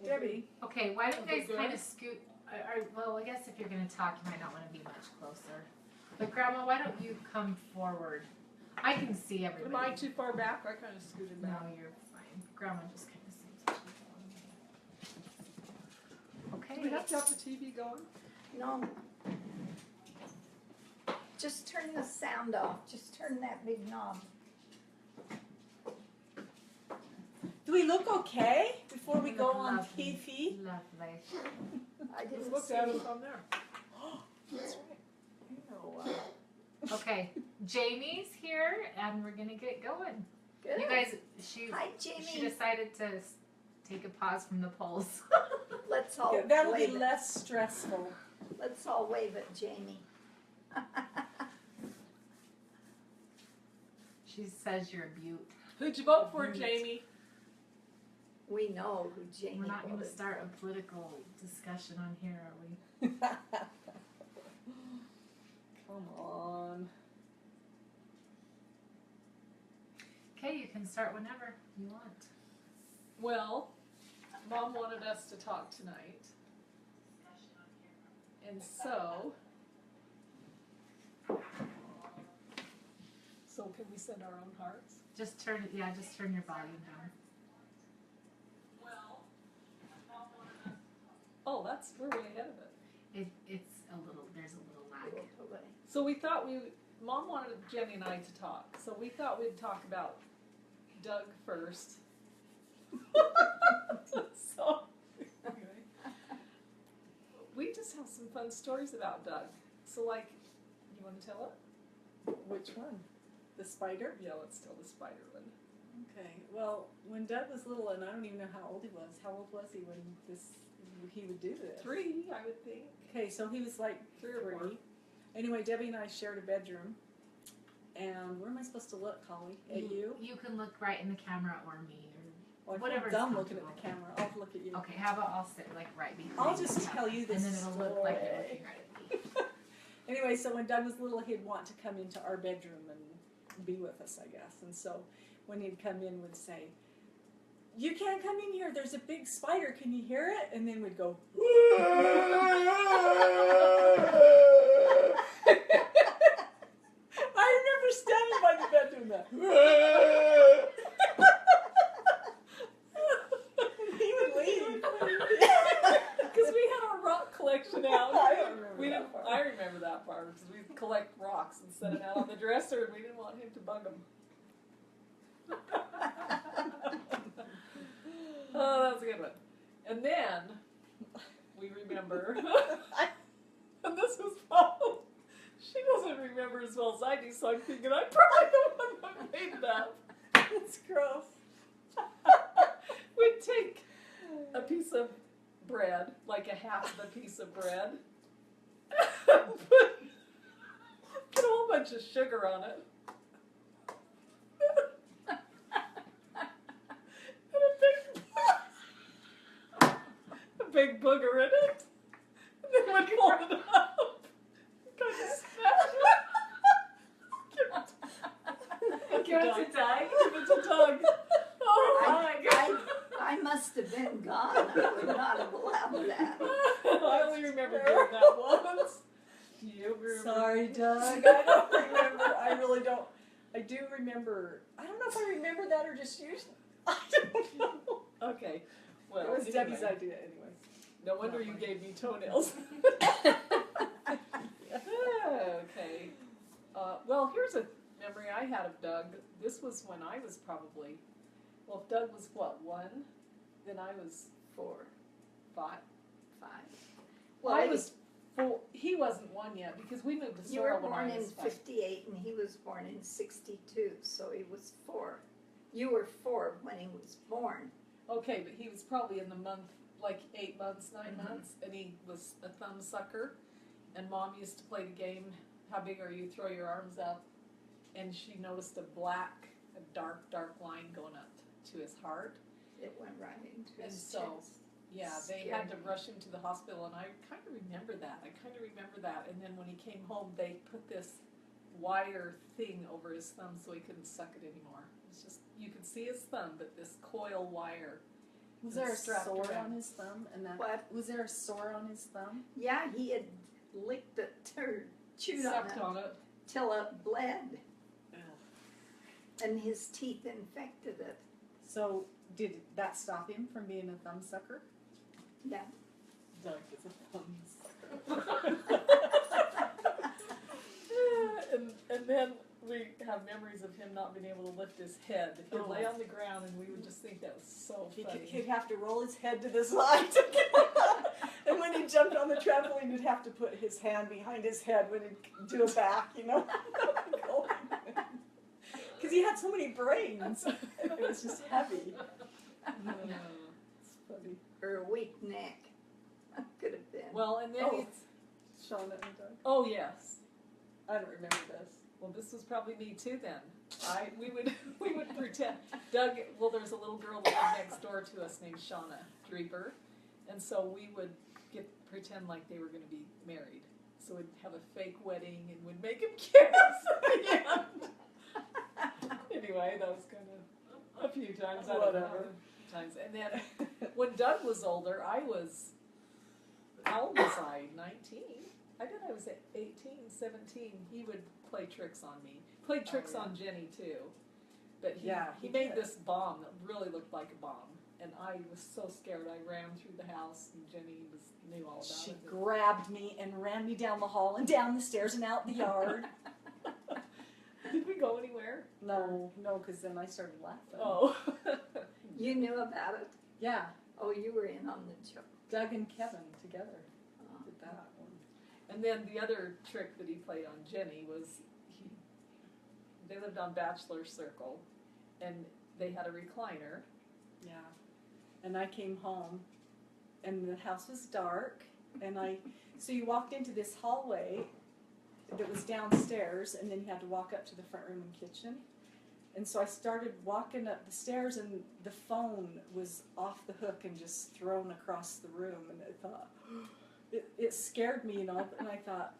Debbie. Okay, why don't you guys kind of scoot? Well, I guess if you're going to talk, you might not want to be much closer. But Grandma, why don't you come forward? I can see everybody. Am I too far back? I kind of scooted back. No, you're fine. Grandma just kind of seems to be okay. Do we have to have the TV going? No. Just turn the sound off. Just turn that big knob. Do we look okay before we You go look on lovely. TV? Lovely. I Just didn't looked see. at it from there. That's right. Okay, Jamie's here, and we're gonna get going. Good. You guys, she Hi, Jamie. decided to take a pause from the polls. Let's all Okay, that'll be wave it. less stressful. Let's all wave at Jamie. She says you're a beaut. Who'd you vote for, Jamie? We know who Jamie We're not going to voted start a political discussion on here, are we? Come on. Okay, you can start whenever you want. Well, Mom wanted us to talk tonight. And so can we send our own hearts? Just turn your volume down. Oh, we're way ahead of it. There's a little lag. away. So we thought Mom wanted Jenny and I to talk. So we thought we'd talk about Doug first. So, anyway. We just have some fun stories about Doug. So like, you want to tell it? Which one? The spider? Yeah, let's tell the spider one. Okay. Well, when Doug was little, and I don't even know how old he was. How old was he when he would do this? 3, I would think. Okay, so he was like 3 or 4. Anyway, Debbie and I shared a bedroom. And where am I supposed to look, Holly? At you? You can look right in the camera or me. Well, Whatever's I'm looking at comfortable. the camera. I'll look at you. Okay, how about I'll sit like right behind I'll you. just tell you this and then it'll look like you're story. looking right at me. Anyway, so when Doug was little, he'd want to come into our bedroom and be with us, I guess. And so when he'd come in, we'd say, "You can't come in here. There's a big spider. Can you hear it?" And then we'd go, I remember standing by the bed doing that. And he would leave. Because we had our rock collection out. I don't remember that part. I remember that part because we'd collect rocks and set them out on the dresser, and we didn't want him to bug them. Oh, that was a good one. And then we remember, and this was probably, she doesn't remember as well as I do, so I'm thinking I'm probably the one that made it up. It's gross. We'd take a piece of bread, like a half of a piece of bread, put a whole bunch of sugar on it, and a big booger in it, and then we'd pour it up, kind of smash it. Give it to Doug. Give it to Doug. Oh my God. I must have been gone. I would not have allowed that. I only remember doing that once. You remember? Sorry, Doug. I don't remember. I really don't. I do remember. I don't know if I remember that or just used. I don't know. Okay. Well, It was anyway. Debbie's idea, anyway. No wonder you gave me toenails. Okay. Well, here's a memory I had of Doug. This was when I was probably, well, if Doug was what, 1, then I was 4, 5. 5. Well, I was 4. He wasn't 1 yet because we moved to You were Sorrel when born I in was 5. 58 and he was born in 62, so he was 4. You were 4 when he was born. Okay, but he was probably in the month, like 8 months, 9 Mhm. months, and he was a thumb sucker. And Mom used to play the game, how big are you, throw your arms up. And she noticed a dark, dark line going up to his heart. It went right into And his so, chest. yeah, they Scared had to me. rush him to the hospital, and I kind of remember that. And then when he came home, they put this wire thing over his thumb so he couldn't suck it anymore. It's just, you could see his thumb, but this coil wire. Was there a strapped sore around. on his thumb? And that What? was there a sore on his thumb? Yeah, he had licked it or chewed Sucked on it on it. till it bled, and his teeth infected it. So did that stop him from being a thumb sucker? Yeah. Doug is a thumb sucker. and then we have memories of him not being able to lift his head. He'd Oh. lay on the ground, and we would just think that was so funny. He'd have to roll his head to the side. And when he jumped on the trampoline, he'd have to put his hand behind his head when he'd do a back, you know? Because he had so many brains. It was just heavy. It's funny. Or a weak neck. Could have been. Well, and then Oh. he's, Shauna and Doug. oh yes. I don't remember this. Well, this was probably me too then. We would pretend. Doug, well, there's a little girl that lived next door to us named Shauna Dreeper, and so we would pretend like they were going to be married. So we'd have a fake wedding and we'd make him kiss at the end. Anyway, that was kind of a few times. I don't know how Whatever. many times. And then when Doug was older, how old was I? 19? I bet I was at 18, 17. He would play tricks on me. Played tricks yeah. on Jenny too. But he he made did. this bomb that really looked like a bomb. And I was so scared. I ran through the house, and Jenny knew all about She it. grabbed me and ran me down the hall and down the stairs and out the yard. Did we go anywhere? No, because then I started laughing. Oh. You knew about it? Yeah, Oh, you were in on the joke. Doug and Kevin together Oh. did that one. And then the other trick that he played on Jenny was they lived on Bachelor Circle, and they had a recliner. Yeah. And I came home, and the house was dark, and so you walked into this hallway that was downstairs, and then you had to walk up to the front room and kitchen. And so I started walking up the stairs, and the phone was off the hook and just thrown across the room, and I thought, it scared me, you know, and I thought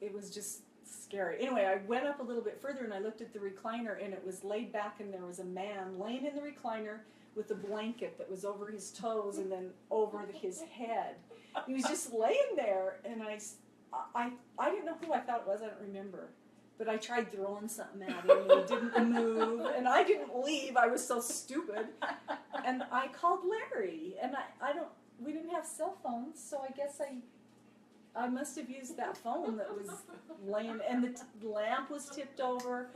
it was just scary. Anyway, I went up a little bit further, and I looked at the recliner, and it was laid back, and there was a man laying in the recliner with a blanket that was over his toes and then over his head. He was just laying there, and I didn't know who I thought it was. I don't remember. But I tried throwing something at him, and he didn't move, and I didn't leave. I was so stupid. And I called Larry, and we didn't have cell phones, so I guess I must have used that phone that was laying, and the lamp was tipped over.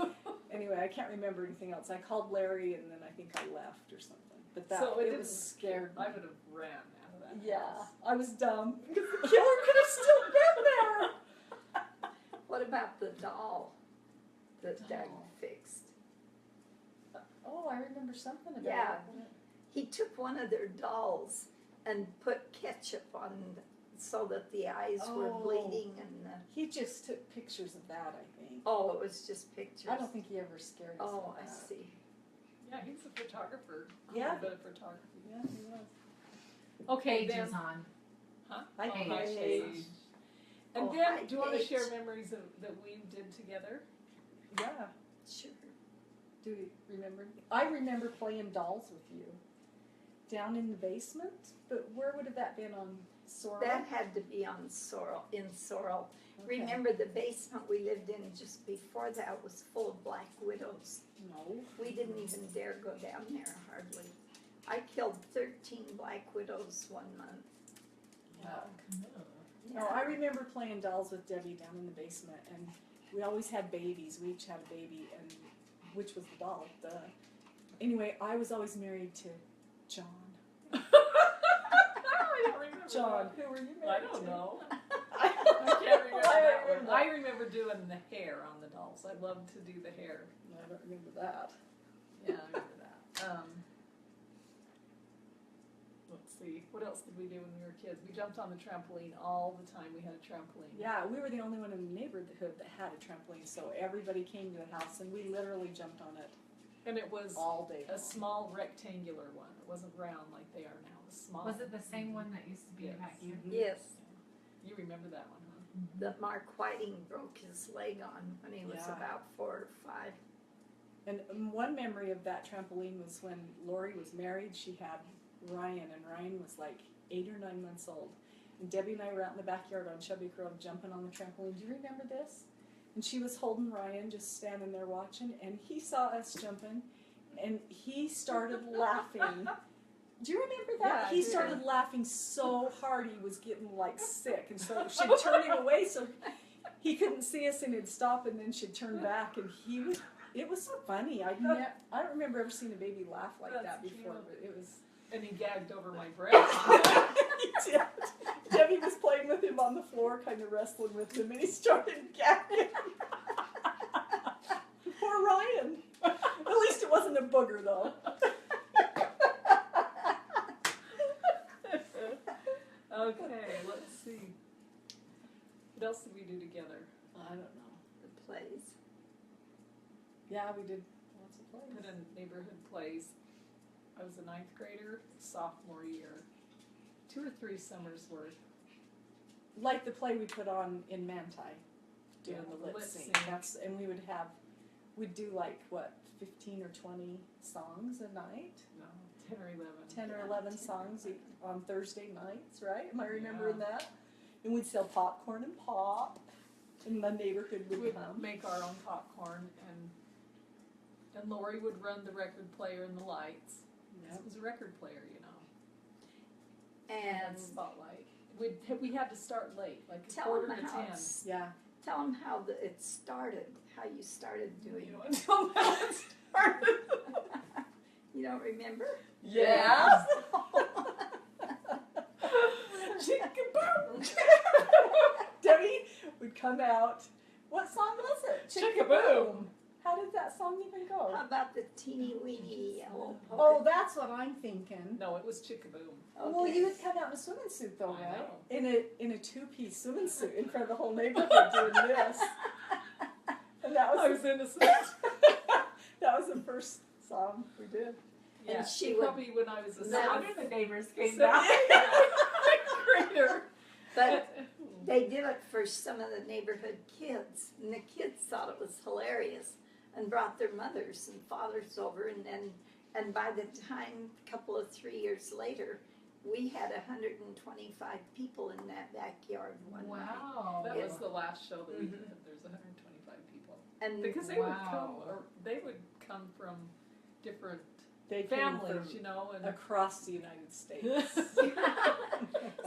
Anyway, I can't remember anything else. I called Larry, and then I think I left or something. But So it it was scared me. I would have ran out of that Yeah, house. I was dumb. Because the killer could have still been there. What about the doll that Doug Doll. fixed? Oh, I remember something about Yeah. it. He took one of their dolls and put ketchup on so that the eyes were Oh. bleeding and the, He just took pictures of that, I think. oh, it was just pictures. I don't think he ever scared us. Oh, with I that. see. Yeah, he's a photographer. Yeah. A little bit of photography. Yeah, he was. Okay, Paige then. is on. Huh? Hi, Oh, hi, Paige. Paige. And Oh, then, hi, do you want to Paige. share memories that we did together? Yeah. Sure. Do you remember? I remember playing dolls with you down in the basement. But where would have that been on Sorrel? That had to be on Sorrel, in Sorrel. Okay. Remember the basement we lived in just before that was full of black widows. No. We didn't even dare go down there hardly. I killed 13 black widows one month. No, I remember playing dolls with Debbie down in the basement, and we always had babies. We each had a baby, and which was the doll. Anyway, I was always married to John. I don't remember. John, that. who were you I married don't to? know. I I can't remember that one. remember. I remember doing the hair on the dolls. I loved to do the hair. I don't remember that. Yeah, I remember that. Let's see. What else did we do when we were kids? We jumped on the trampoline all the time. We had a trampoline. Yeah, we were the only one in the neighborhood that had a trampoline, so everybody came to the house, and we literally jumped on it And it was all day a long. small rectangular one. It wasn't round like they are now. It was small. Was it the same one that used to be Yes. back here? Mhm. Yes, You remember that one, huh? that Mark Whiting broke his leg on when he was Yeah. about 4 or 5. And one memory of that trampoline was when Lori was married. She had Ryan, and Ryan was like 8 or 9 months old. And Debbie and I were out in the backyard on Chubby Grove jumping on the trampoline. Do you remember this? And she was holding Ryan, just standing there watching, and he saw us jumping, and he started laughing. Do you remember that? Yeah, I He do. started laughing so hard he was getting like sick, and so she'd turn him away so he couldn't see us, and he'd stop, and then she'd turn back, and he was. It was funny. I don't remember ever seeing a baby laugh like That's that before, cute. but it was. And he gagged over my breast. He did. Debbie was playing with him on the floor, kind of wrestling with him, and he started gagging. Poor Ryan. At least it wasn't a booger, though. Okay, let's see. What else did we do together? I don't know. The plays. Yeah, we did lots of Put plays. in neighborhood plays. I was a 9th grader, sophomore year. 2 or 3 summers worth. Like the play we put on in Manti, doing Yeah, the lip lip sync. sync. And we'd do like, what, 15 or 20 songs a night? No, 10 or 11. 10 or Yeah, 11 10 or songs 11. on Thursday nights, right? Am I remembering that? And we'd sell popcorn and pop, and the neighborhood would We'd come. make our own popcorn, and Lori would run the record player and the lights. Yep. It was a record player, you know. And Spotlight. We had to start late, like a tell quarter them to how 10. Yeah. tell them how it started, how you started doing You know, it. until that started. You don't remember? Yeah. Chick-a-boom. Debbie would come out. What song was it? Chick-a-boom. How did that song even go? How about the teeny weeny yellow Oh, polka? that's what I'm thinking. No, it was Chick-a-boom. Well, Okay. you would come out in a swimming suit, though, I right? know. In a 2-piece swimming suit in front of the whole neighborhood doing this. And that I was was innocent. that was the first song we did. Yeah, she would- probably when I was a No wonder the neighbors came seventh back. grader. But they did it for some of the neighborhood kids, and the kids thought it was hilarious and brought their mothers and fathers over, and by the time, a couple of 3 years later, we had 125 people in that backyard one night. Wow. That was the last show that we Mhm. did. There's 125 people And because they would Wow. come from different They came families, from you know, and across the United States.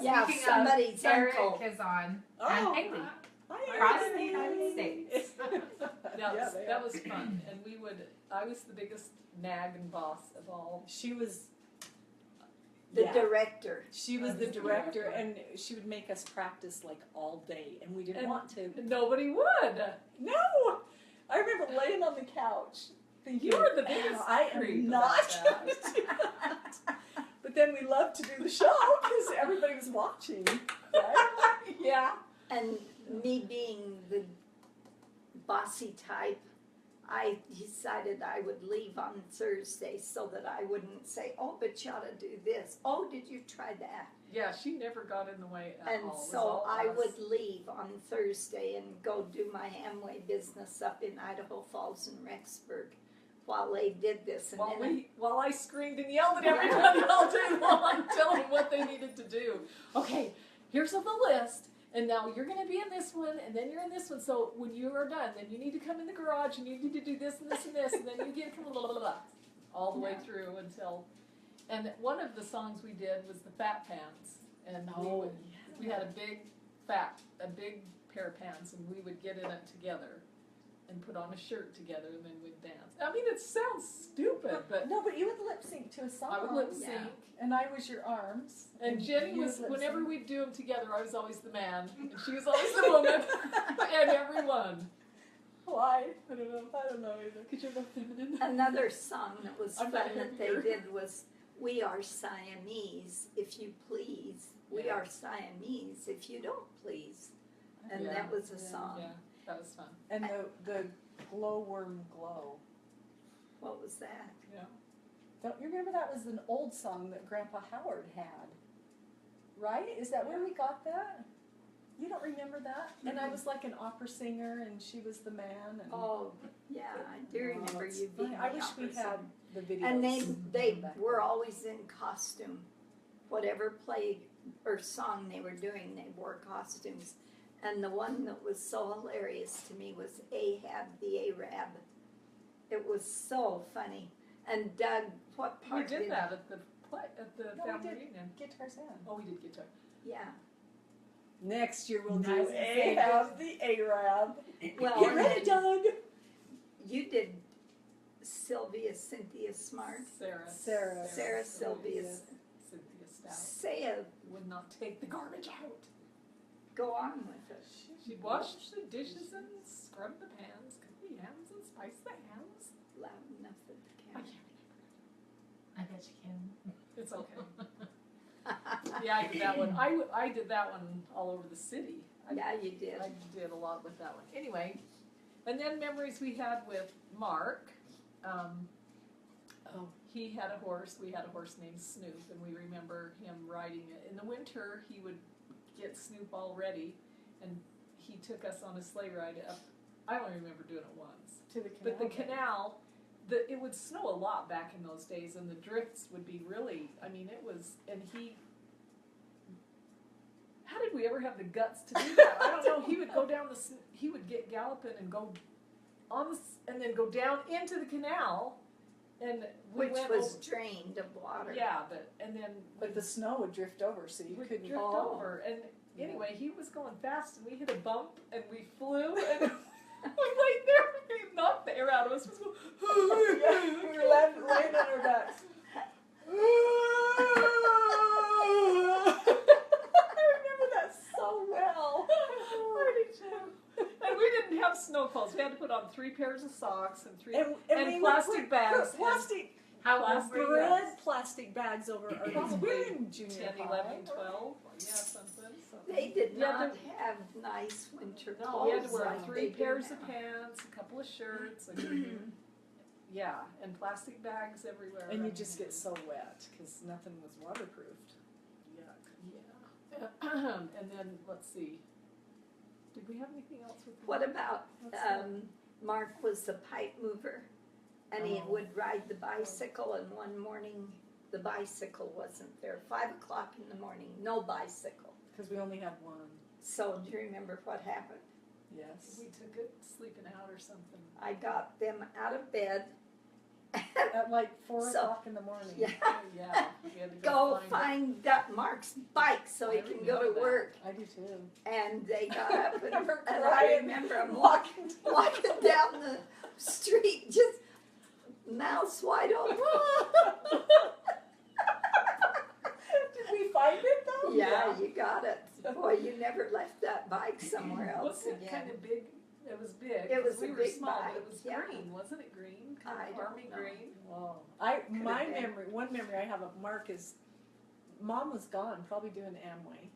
yeah, Speaking somebody's of, Eric uncle. is on. Oh. And Haley. Hi, Across Eric. the United States. that was fun. And I was the biggest nag and boss of all. She was The yeah. director. She was I the was the director, director. and she would make us practice like all day, and we didn't And- want to. Nobody would. No, I remember laying on the couch thinking, You were the biggest I creep am about not that." going to do that. But then we loved to do the show because everybody was watching. Right? Yeah. And me being the bossy type, I decided I would leave on Thursday so that I wouldn't say, oh, but you ought to do this. Oh, did you try that? Yeah, she never got in the way at And all. It was so all I us. would leave on Thursday and go do my Amway business up in Idaho Falls and Rexburg while they did this. And While I screamed and yelled at everybody all day long, telling them what they needed to do. Okay, here's the list. And now you're going to be in this one, and then you're in this one. So when you are done, then you need to come in the garage, and you need to do this and this and this, and then you get blah, blah, blah, blah, all the way Yeah. through until. And one of the songs we did was the Fat Pants, and Oh, we had a big pair of pants, and we would get in it together, and put on a shirt together, and then we'd dance. I mean, it sounds stupid, but No, but you would lip sync to a song. I would lip sync. Yeah. And I was your arms. And Jenny you was, would lip whenever sync. we'd do them together, I was always the man, and she was always the woman, and everyone. Why? I don't know either. Because you're not feminine. another song that was I'm fun not that they heavier. did was, we are Siamese, if you please. We Yeah. are Siamese, if you don't please. And Yeah. that was a Yeah. song. Yeah, that was fun. And the glowworm glow. What was that? Yeah. Don't you remember that was an old song that Grandpa Howard had? Right? Is that where we got that? You don't remember that? And I was like an opera singer, and she was the man. And Oh, yeah, I do remember it's you being funny. I the wish we opera had singer. the videos. And they back were then. always in costume. Whatever play or song they were doing, they wore costumes. And the one that was so hilarious to me was Ahab the Arab. It was so funny. And Doug, what We part did that at the No, we family did. reunion. Get Tarzan. Oh, we did guitar. Yeah. Next year we'll Nice. do Ahab the Arab. Well, Get ready, Doug. you did Sylvia Cynthia Smart. Sarah Sylvia. Cynthia Stout Say a, would not take the garbage out. go on with it. She'd wash the dishes and scrub the pans, cook the hams and spice the hams. Loud enough that the I camera. can't I bet you can. It's okay. Yeah, I did that one. I did that one all over the city. Yeah, you did. I did a lot with that one. Anyway, and then memories we had with Mark. He had a horse. We had a horse named Snoop, and we remember him riding it. In the winter, he would get Snoop all ready, and he took us on a sleigh ride up. I only remember doing it once. To the canal. But the canal, it would snow a lot back in those days, and the drifts would be really, I mean, it was, and he, how did we ever have the guts to do that? I don't know. He would go down he would get galloping and go on and then go down into the canal, and we Which went was over, drained of water. yeah, but the snow would drift over, so you we couldn't. drift Oh. over, and anyway, he was going fast, and we hit a bump, and we flew, and we laid there, and we knocked the air out of us. Just go, We were laying on our backs. I remember that so well. And we didn't have snow clothes. We had to put on 3 pairs of socks and we would plastic put bags. Plastic, How old were you? bread plastic bags over our heads. Probably We were in junior 10, high. 11, 12. Yeah, something. They did Yeah, not have nice winter clothes. No, we had to wear like 3 they do pairs now. of pants, a couple of shirts, and yeah, and plastic bags everywhere. And you just get so wet because nothing was waterproofed. Yuck. Yeah. And then let's see. Did we have anything else with? What about What's that? Mark was the pipe mover, and he Oh. would ride the bicycle. And one morning, the bicycle wasn't there. 5 o'clock in the morning, no bicycle. Because we only had one. So do you remember what happened? Yes. We took it sleeping out or something. I got them out of bed. At like 4 So- o'clock in the morning. Yeah. Yeah, we had to Go find it. find that Mark's bike so he I can remember go to that. work. I do too. And they got up and, Remember and I crying, remember him walking down the street, just mouths wide open. Did we find it though? Yeah, you got it. Boy, you never left that bike somewhere else Wasn't it again. kind of big? It was big. It was we a were big small, bike, but it was yeah. green, wasn't it? Green, kind I of don't army know. green. Whoa. Could've been. One memory I have of Mark is Mom was gone, probably doing Amway,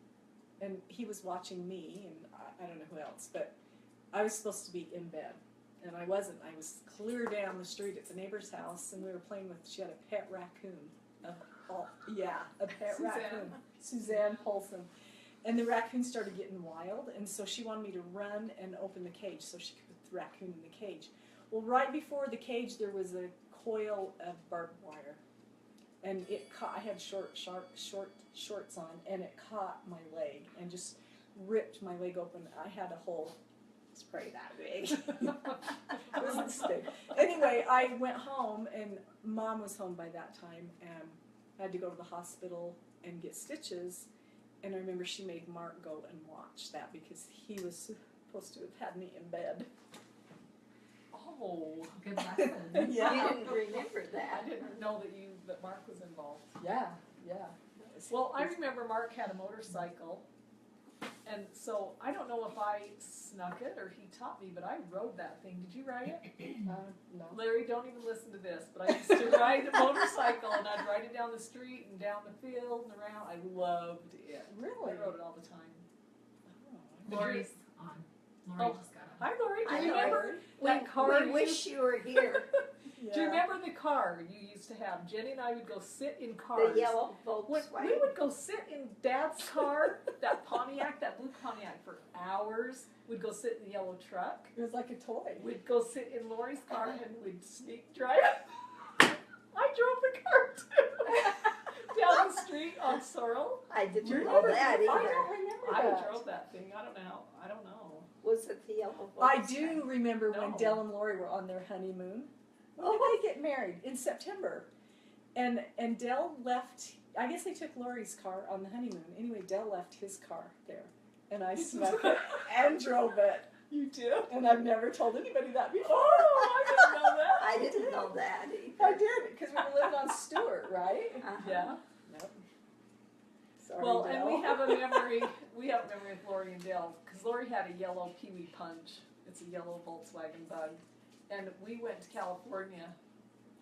and he was watching me, and I don't know who else, but I was supposed to be in bed, and I wasn't. I was clear down the street at the neighbor's house, and we were playing with. She had a pet raccoon. A pet Suzanne. raccoon, Suzanne Polson. And the raccoon started getting wild, and so she wanted me to run and open the cage so she could put the raccoon in the cage. Well, right before the cage, there was a coil of barbed wire, and it caught. I had short shorts on, and it caught my leg and just ripped my leg open. I had a hole. It's probably that big. It was a mistake. Anyway, I went home, and Mom was home by that time, and I had to go to the hospital and get stitches. And I remember she made Mark go and watch that because he was supposed to have had me in bed. Oh, Good lesson. You didn't remember I that. didn't know that Mark was involved. Yeah. Well, I remember Mark had a motorcycle, and so I don't know if I snuck it or he taught me, but I rode that thing. Did you ride it? No. Larry, don't even listen to this, but I used to ride a motorcycle, and I'd ride it down the street and down the field and around. I loved it. Really? I rode it all the time. Lori's on. Lori Oh. just got on. Hi, Lori. Do Hi, you remember Lori. that car? We wish you were here. Do you remember the car you used to have? Jenny and I would go sit in cars. The yellow We Volkswagen. would go sit in Dad's car, that Pontiac, that blue Pontiac, for hours. We'd go sit in the yellow truck. It was like a toy. We'd go sit in Lori's car and we'd sneak drive. I drove the car too. Down the street on Sorrel. I didn't Do you know remember that that? I either. don't remember I that. drove that thing. I don't know. Was it the yellow Volkswagen? I do remember when No. Dell and Lori were on their honeymoon. When did they get married? In September. And Dell left, I guess they took Lori's car on the honeymoon. Anyway, Dell left his car there. And I snuck it and drove it. You did? And I've never told anybody that before. Oh, I didn't know that. I didn't know that I either. did, because we were living on Stewart, right? Uh-huh. Yeah. Nope. Sorry, Well, Dell. and we have a memory with Lori and Dale, because Lori had a yellow Pee-wee Punch. It's a yellow Volkswagen Bug. And we went to California.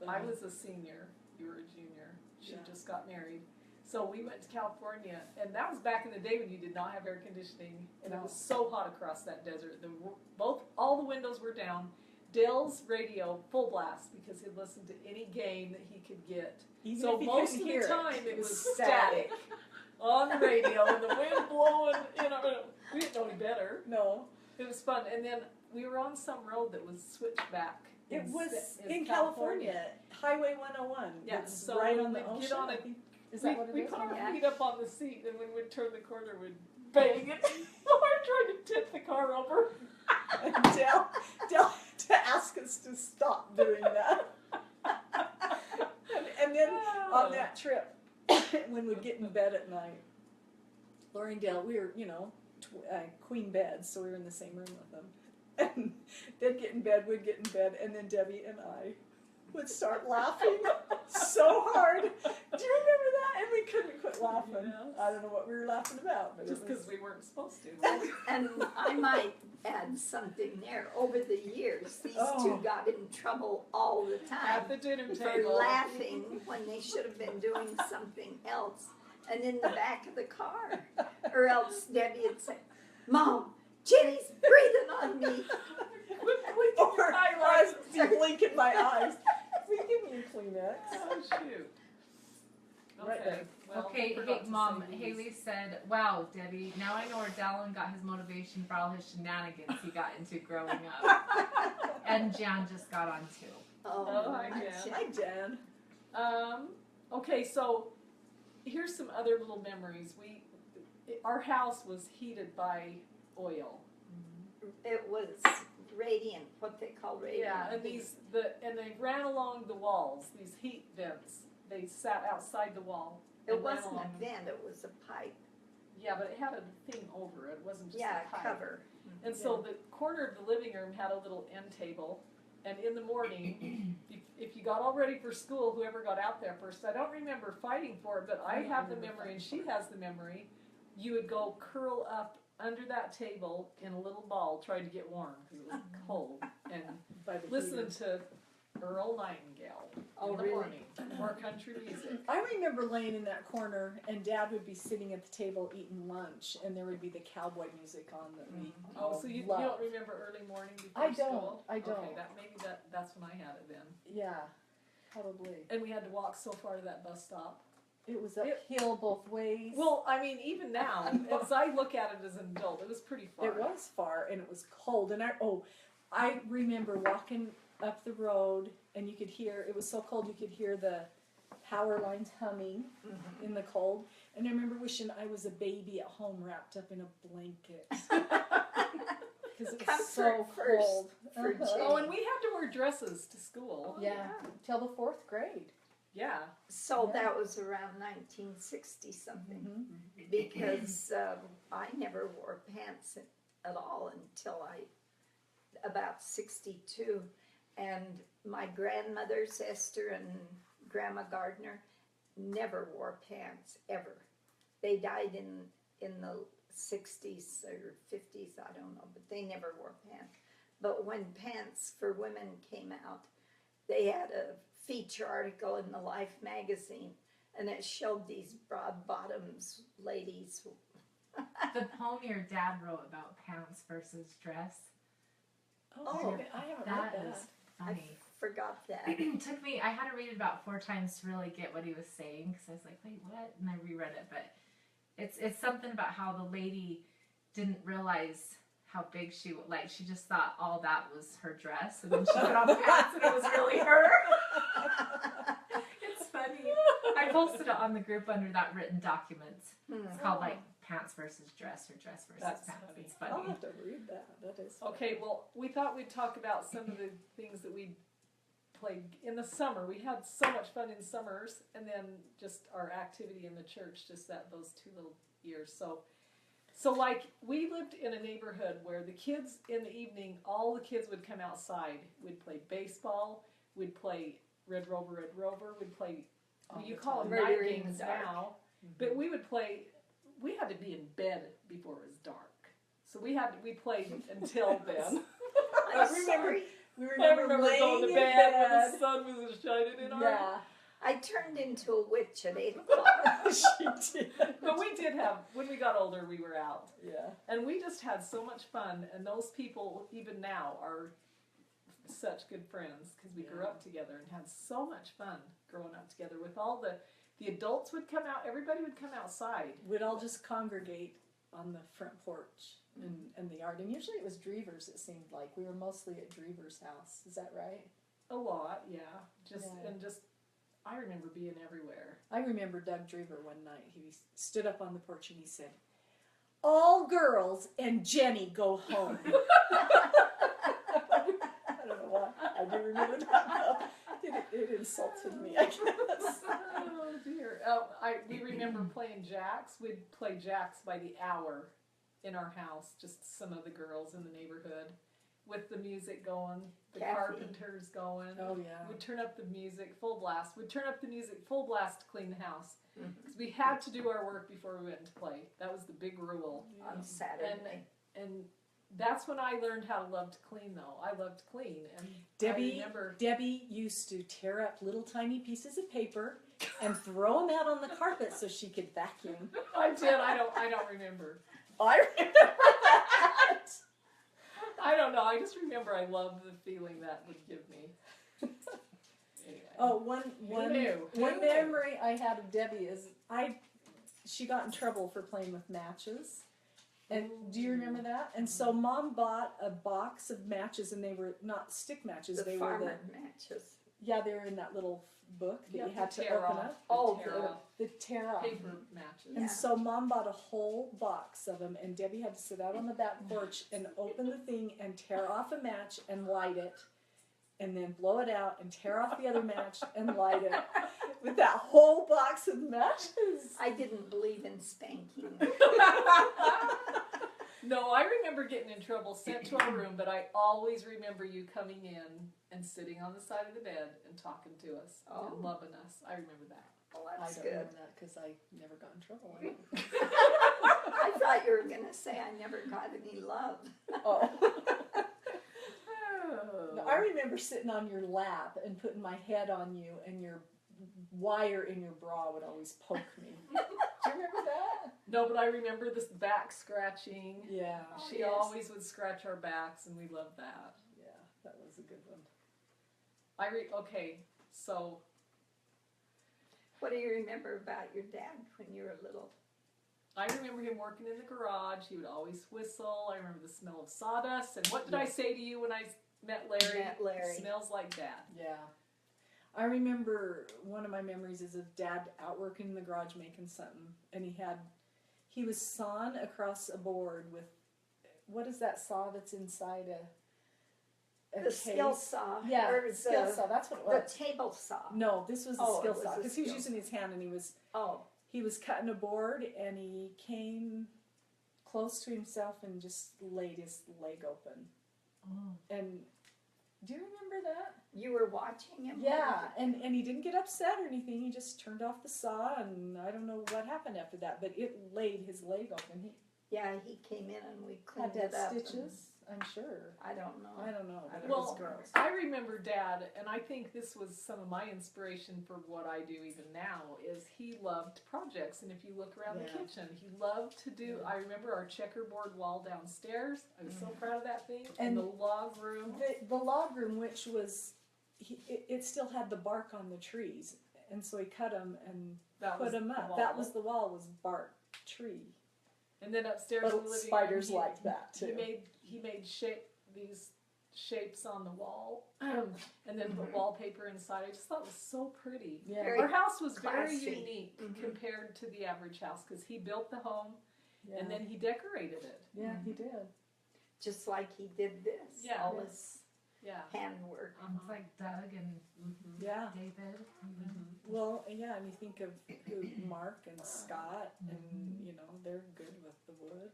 I was a senior. You were a junior. She Yeah. just got married. So we went to California, and that was back in the day when you did not have air conditioning, and it was so hot across that desert. All the windows were down. Dale's radio full blast because he'd listen to any game that he could get. Even So if you most couldn't of hear the time it was static. static on the radio and the wind blowing. We didn't know any better. No. It was fun, and then we were on some road that was switchback. It was in California, Highway 101. Yeah, It's so right when on the we'd ocean. get on I it, think. Is that what it we is? put our Yeah. feet up on the seat, and when we'd turn the corner, we'd bang it. We're trying to tip the car over. And Dell to ask us to stop doing that. and then on that trip, when we'd get in bed at night, Lori and Dale, we were, queen beds, so we were in the same room with them. And they'd get in bed, we'd get in bed, and then Debbie and I would start laughing so hard. Do you remember that? And we couldn't quit laughing. Yes. I don't know what we were laughing about, but Just it was because we weren't supposed to. And I might add something there. Over the years, these two got in trouble all the time At the dinner for table. laughing when they should have been doing something else, and in the back of the car. Or else Debbie would say, "Mom, Jenny's breathing on me." or I was blinking my eyes. Will you give me a Kleenex? Oh, shoot. Right Okay. there. Well, Okay, we hey, forgot to Mom, say these. Haley said, wow, Debbie, now I know where Dallin got his motivation for all his shenanigans he got into growing up. And Jan just got on too. Oh, hi, my Jan. Hi, Jen. Okay, so here's some other little memories. Our house was heated by oil. It was radiant, what they call radiant. Yeah, and they ran along the walls. These heat vents. They sat outside the wall. It and ran wasn't along. a vent, it was a pipe. Yeah, but it had a thing over it. It wasn't just Yeah, a pipe. cover. And so the corner of the living room had a little end table. And in the morning, if you got all ready for school, whoever got out there first, I don't remember fighting for it, but I have the memory and she has the memory. You would go curl up under that table in a little ball trying to get warm because it was cold. And By the listening heater. to Earl Nightingale Oh, in the really? morning. More country music. I remember laying in that corner, and Dad would be sitting at the table eating lunch, and there would be the cowboy music on that we Oh, all so you loved. don't remember early morning before I don't, school? I don't. Okay, maybe that's when I had it then. Yeah, probably. And we had to walk so far to that bus stop. It was uphill both ways. Well, I mean, even now, as I look at it as an adult, it was pretty far. It was far, and it was cold. And I remember walking up the road, and you could hear, it was so cold you could hear the power lines humming in the cold. And I remember wishing I was a baby at home wrapped up in a blanket. Because it was so Comfort first cold. for Uh-huh. Jane. Oh, and we had to wear dresses to school. Yeah, till the 4th grade. Yeah. So Yeah. that was around 1960 something. Mm-hmm. Because I never wore pants at all until about 62. And my grandmothers, Esther and Grandma Gardner, never wore pants, ever. They died in the 60s or 50s, I don't know, but they never wore pants. But when Pants for Women came out, they had a feature article in the Life magazine, and it showed these broad bottoms ladies. The poem your dad wrote about pants versus dress, Oh, I haven't read that that. is funny. forgot that. It took me, I had to read it about 4 times to really get what he was saying, because I was like, wait, what? And I reread it, but it's something about how the lady didn't realize how big she was. Like, she just thought all that was her dress, and then she put on pants and it was really her. It's funny. I posted it on the group under that written documents. It's called like pants versus dress, or dress versus That's pants. funny. It's funny. I'll have to read that. That is funny. Okay, well, we thought we'd talk about some of the things that we played in the summer. We had so much fun in summers, and then just our activity in the church just those 2 little years. So like, we lived in a neighborhood where the kids in the evening, all the kids would come outside. We'd play baseball. We'd play Red Rover. We'd play, All you the call them time. night Murder in games the dark. now, but we would play. We had to be in bed before it was dark, so we played until then. I'm sorry. We I remember laying going to in bed when the sun was shining in our. Yeah, I turned into a witch at 8 o'clock. she did. But we did have, when we got older, we were out. Yeah. And we just had so much fun, and those people, even now, are such good friends, because we grew Yeah. up together and had so much fun growing up together with all the adults would come out, everybody would come outside. We'd all just congregate on the front porch in the yard. And usually it was Drever's, it seemed like. We were mostly at Drever's house. Is that right? A lot, yeah. Yeah. I remember being everywhere. I remember Doug Drever one night. He stood up on the porch and he said, "All girls and Jenny go home." I don't know why. I do remember that. It insulted me, I guess. Oh dear. We remember playing jacks. We'd play jacks by the hour in our house, just some of the girls in the neighborhood, with the music going, the Kathy. carpenters going. Oh, yeah. We'd turn up the music full blast. We'd turn up the music full blast to clean the house, because we had to do our work before we went to play. That was the big rule. On Saturday. And that's when I learned how to love to clean, though. I love to clean, and I remember. Debbie used to tear up little tiny pieces of paper and throw them out on the carpet so she could vacuum. I did. I don't remember. I remember that. I don't know. I just remember I loved the feeling that would give me. Anyway. Oh, Who knew? one memory I had of Debbie is she got in trouble for playing with matches. And do you remember that? And so Mom bought a box of matches, and they were not stick matches. The they farmer were matches. they were in that little book that you had to tear open off. up. Oh, tear off. The tear off. Paper matches. And so Mom bought a whole box of them, and Debbie had to sit out on the back porch and open the thing and tear off a match and light it, and then blow it out and tear off the other match and light it with that whole box of matches. I didn't believe in spanking. No, I remember getting in trouble, sent to our room, but I always remember you coming in and sitting on the side of the bed and talking to us and loving us. I remember that. Well, I that's don't good. remember that because I never got in trouble. I thought you were going to say I never got any love. Oh. Oh. No, I remember sitting on your lap and putting my head on you, and your wire in your bra would always poke me. Do you remember that? No, but I remember this back scratching. Yeah. She yes. always would scratch our backs, and we loved that. Yeah, that was a good one. Okay, so What do you remember about your dad when you were little? I remember him working in the garage. He would always whistle. I remember the smell of sawdust. And what did I say to you when I met Larry? Met Larry. It smells like Dad. Yeah. I remember one of my memories is of Dad out working in the garage making something, and he was sawing across a board with, what is that saw that's inside a The case? skill saw. Yeah, Or skill saw, that's what it The was. table saw. No, this was the Oh, it skill was saw, a because he was skill using his hand, and he was Oh, cutting a board, and he came close to himself and just laid his leg open. And do you remember that? you were watching him? Yeah, and he didn't get upset or anything. He just turned off the saw, and I don't know what happened after that, but it laid his leg open. He Yeah, he came in and we cleaned had it that up. stitches, I'm sure. I don't know. I don't know, but it Well, was gross. I remember Dad, and I think this was some of my inspiration for what I do even now, is he loved projects. And if you look around the Yeah. kitchen, he loved to do, Yeah. I remember our checkerboard wall downstairs. I was so proud of that thing. And the log room. The log room, which was, it still had the bark on the trees, and so he cut them and That put was them the up. wall. That was the wall, was bark tree. And then upstairs Little in the living spiders room, like that too. He made these shapes on the wall, and then put wallpaper inside. I just thought it was so pretty. Yeah. Very Our house was very classy. unique compared to the average house because he built the home Yeah. and then he decorated it. Yeah, he did. Just like he did this. Yeah. All Yeah. this Yeah. handwork. It's like Doug and Yeah. David. Well, yeah, and you think of who Mark and Scott, and they're good with the wood.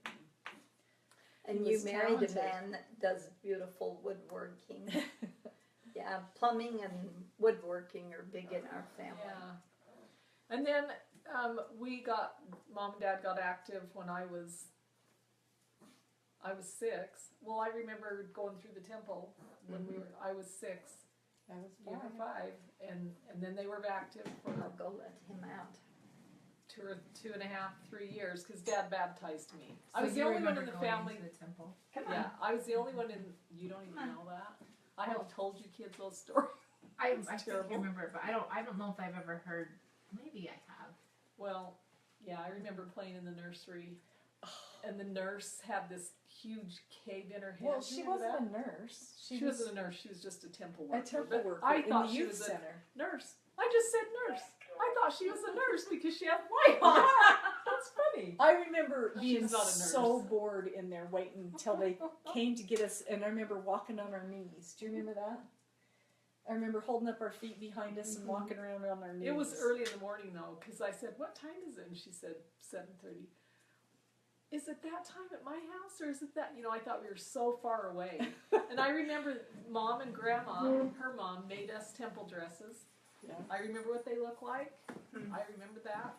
And He you was married a talented. man that does beautiful woodworking. Yeah, plumbing and woodworking are big in our family. Yeah. And then Mom and Dad got active when I was 6. Well, I remember going through the temple when I was 6. That was You were fun. 5, and then they were active for I'll go let him out. 2.5, 3 years because Dad baptized me. I So was the you only one remember in the going family. into the temple. Come on. Yeah, I was the only one in. You don't even know that. I have told you kids those stories. I It's think terrible. I remember it, but I don't know if I've ever heard. Maybe I have. Well, yeah, I remember playing in the nursery, and the nurse had this huge cave in her head. Well, Do you she remember wasn't that? a nurse. She wasn't a nurse. She was just a temple a worker. temple but worker I in thought the she youth was center. a nurse. I just said nurse. I thought she was a nurse because she had white on. That's funny. I remember being She's not a nurse. so bored in there waiting until they came to get us, and I remember walking on our knees. Do you remember that? I remember holding up our feet behind us and walking around on our knees. It was early in the morning though, because I said, "What time is it?" And she said, 7:30. Is it that time at my house, or is it that? I thought we were so far away. And I remember Mom and Grandma, her mom, made us temple dresses. Yeah. I remember what they look like. I remember that.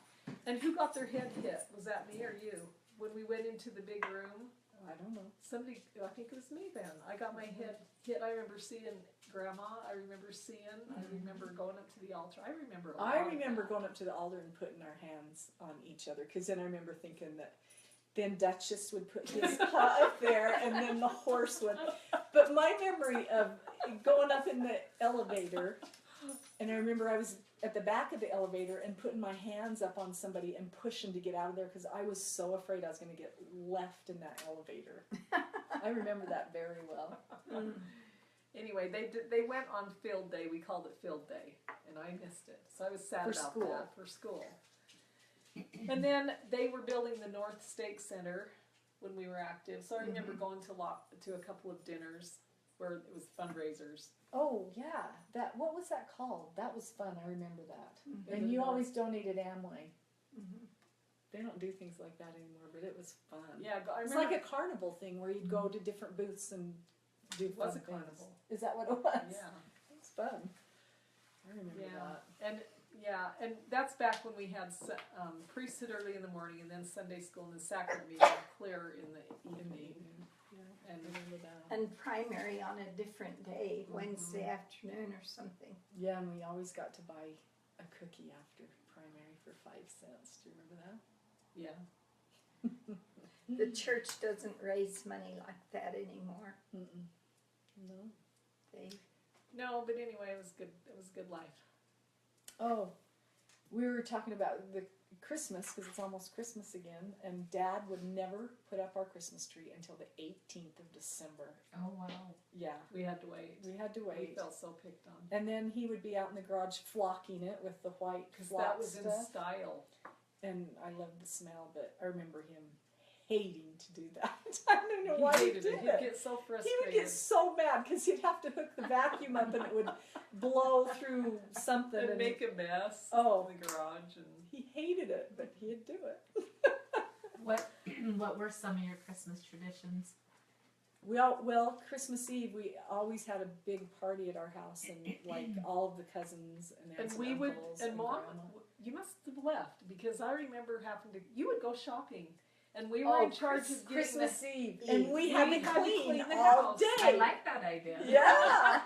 And who got their head hit? Was that me or you? When we went into the big room, I don't know. somebody, I think it was me then. I got my head hit. I remember seeing Grandma. I remember seeing. I remember going up to the altar. I remember. I remember going up to the altar and putting our hands on each other, because then I remember thinking that then Duchess would put his paw up there, and then the horse would. But my memory of going up in the elevator, and I remember I was at the back of the elevator and putting my hands up on somebody and pushing to get out of there because I was so afraid I was going to get left in that elevator. I remember that very well. Anyway, they went on field day. We called it field day, and I missed it. So I was sad For about school. that for school. And then they were building the North Stake Center when we were active. So I remember going to a couple of dinners where it was fundraisers. Oh yeah, what was that called? That was fun. I remember that. Mhm. And you always donated Amway. They don't do things like that anymore, but it was fun. Yeah, I It's remember. like a carnival thing where you'd go to different booths and do It was fun a things. carnival. Is that what it was? Yeah. It was fun. I remember Yeah, and that's back when we had priesthood early in the morning, and then Sunday school, and then sacrament meeting clear in the evening. that. And I remember that. And primary on a different day, Wednesday afternoon or something. Yeah, and we always got to buy a cookie after primary for 5 cents. Do you remember that? yeah, The church doesn't raise money like that anymore. Mm-mm. No. They no, but anyway, it was good. It was a good life. Oh, we were talking about the Christmas because it's almost Christmas again, and Dad would never put up our Christmas tree until the 18th of December. Oh wow. Yeah, We had to wait. we had to We wait. felt so picked on And then he would be out in the garage flocking it with the white because flock that was in stuff. style. And I loved the smell, but I remember him hating to do that. I don't know He why he hated did it. it. He'd get so He frustrated. would get so mad because he'd have to hook the vacuum up and it would blow through something. and make a mess Oh. in the garage. And He hated it, but he'd do it. What were some of your Christmas traditions? Christmas Eve we always had a big party at our house, and like all of the cousins and aunts we would, uncles and Mom, grandma. you must have left because I remember having to. You would go shopping, and we were in charge of getting Christmas Eve, Eve. and we had We to had to clean clean the all house. day. I like that idea. Yeah.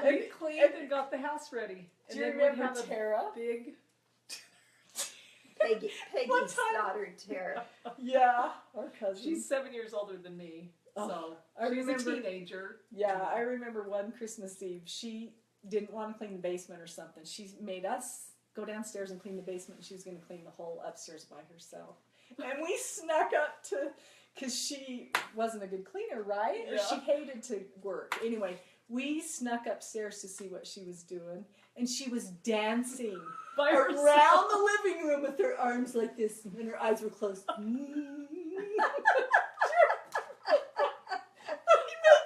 We cleaned and got the house ready. Do And you then we'd remember have a Tara? big. Peggy's time? daughter Tara. Yeah, our cousin. She's 7 years older than me, Oh, so I she's remember- a teenager. Yeah, I remember one Christmas Eve. She didn't want to clean the basement or something. She made us go downstairs and clean the basement, and she was going to clean the whole upstairs by herself. And we snuck up to, because she wasn't a good cleaner, right? Or Yeah. she hated to work. Anyway, we snuck upstairs to see what she was doing, and she was dancing By around herself. the living room with her arms like this, and her eyes were closed.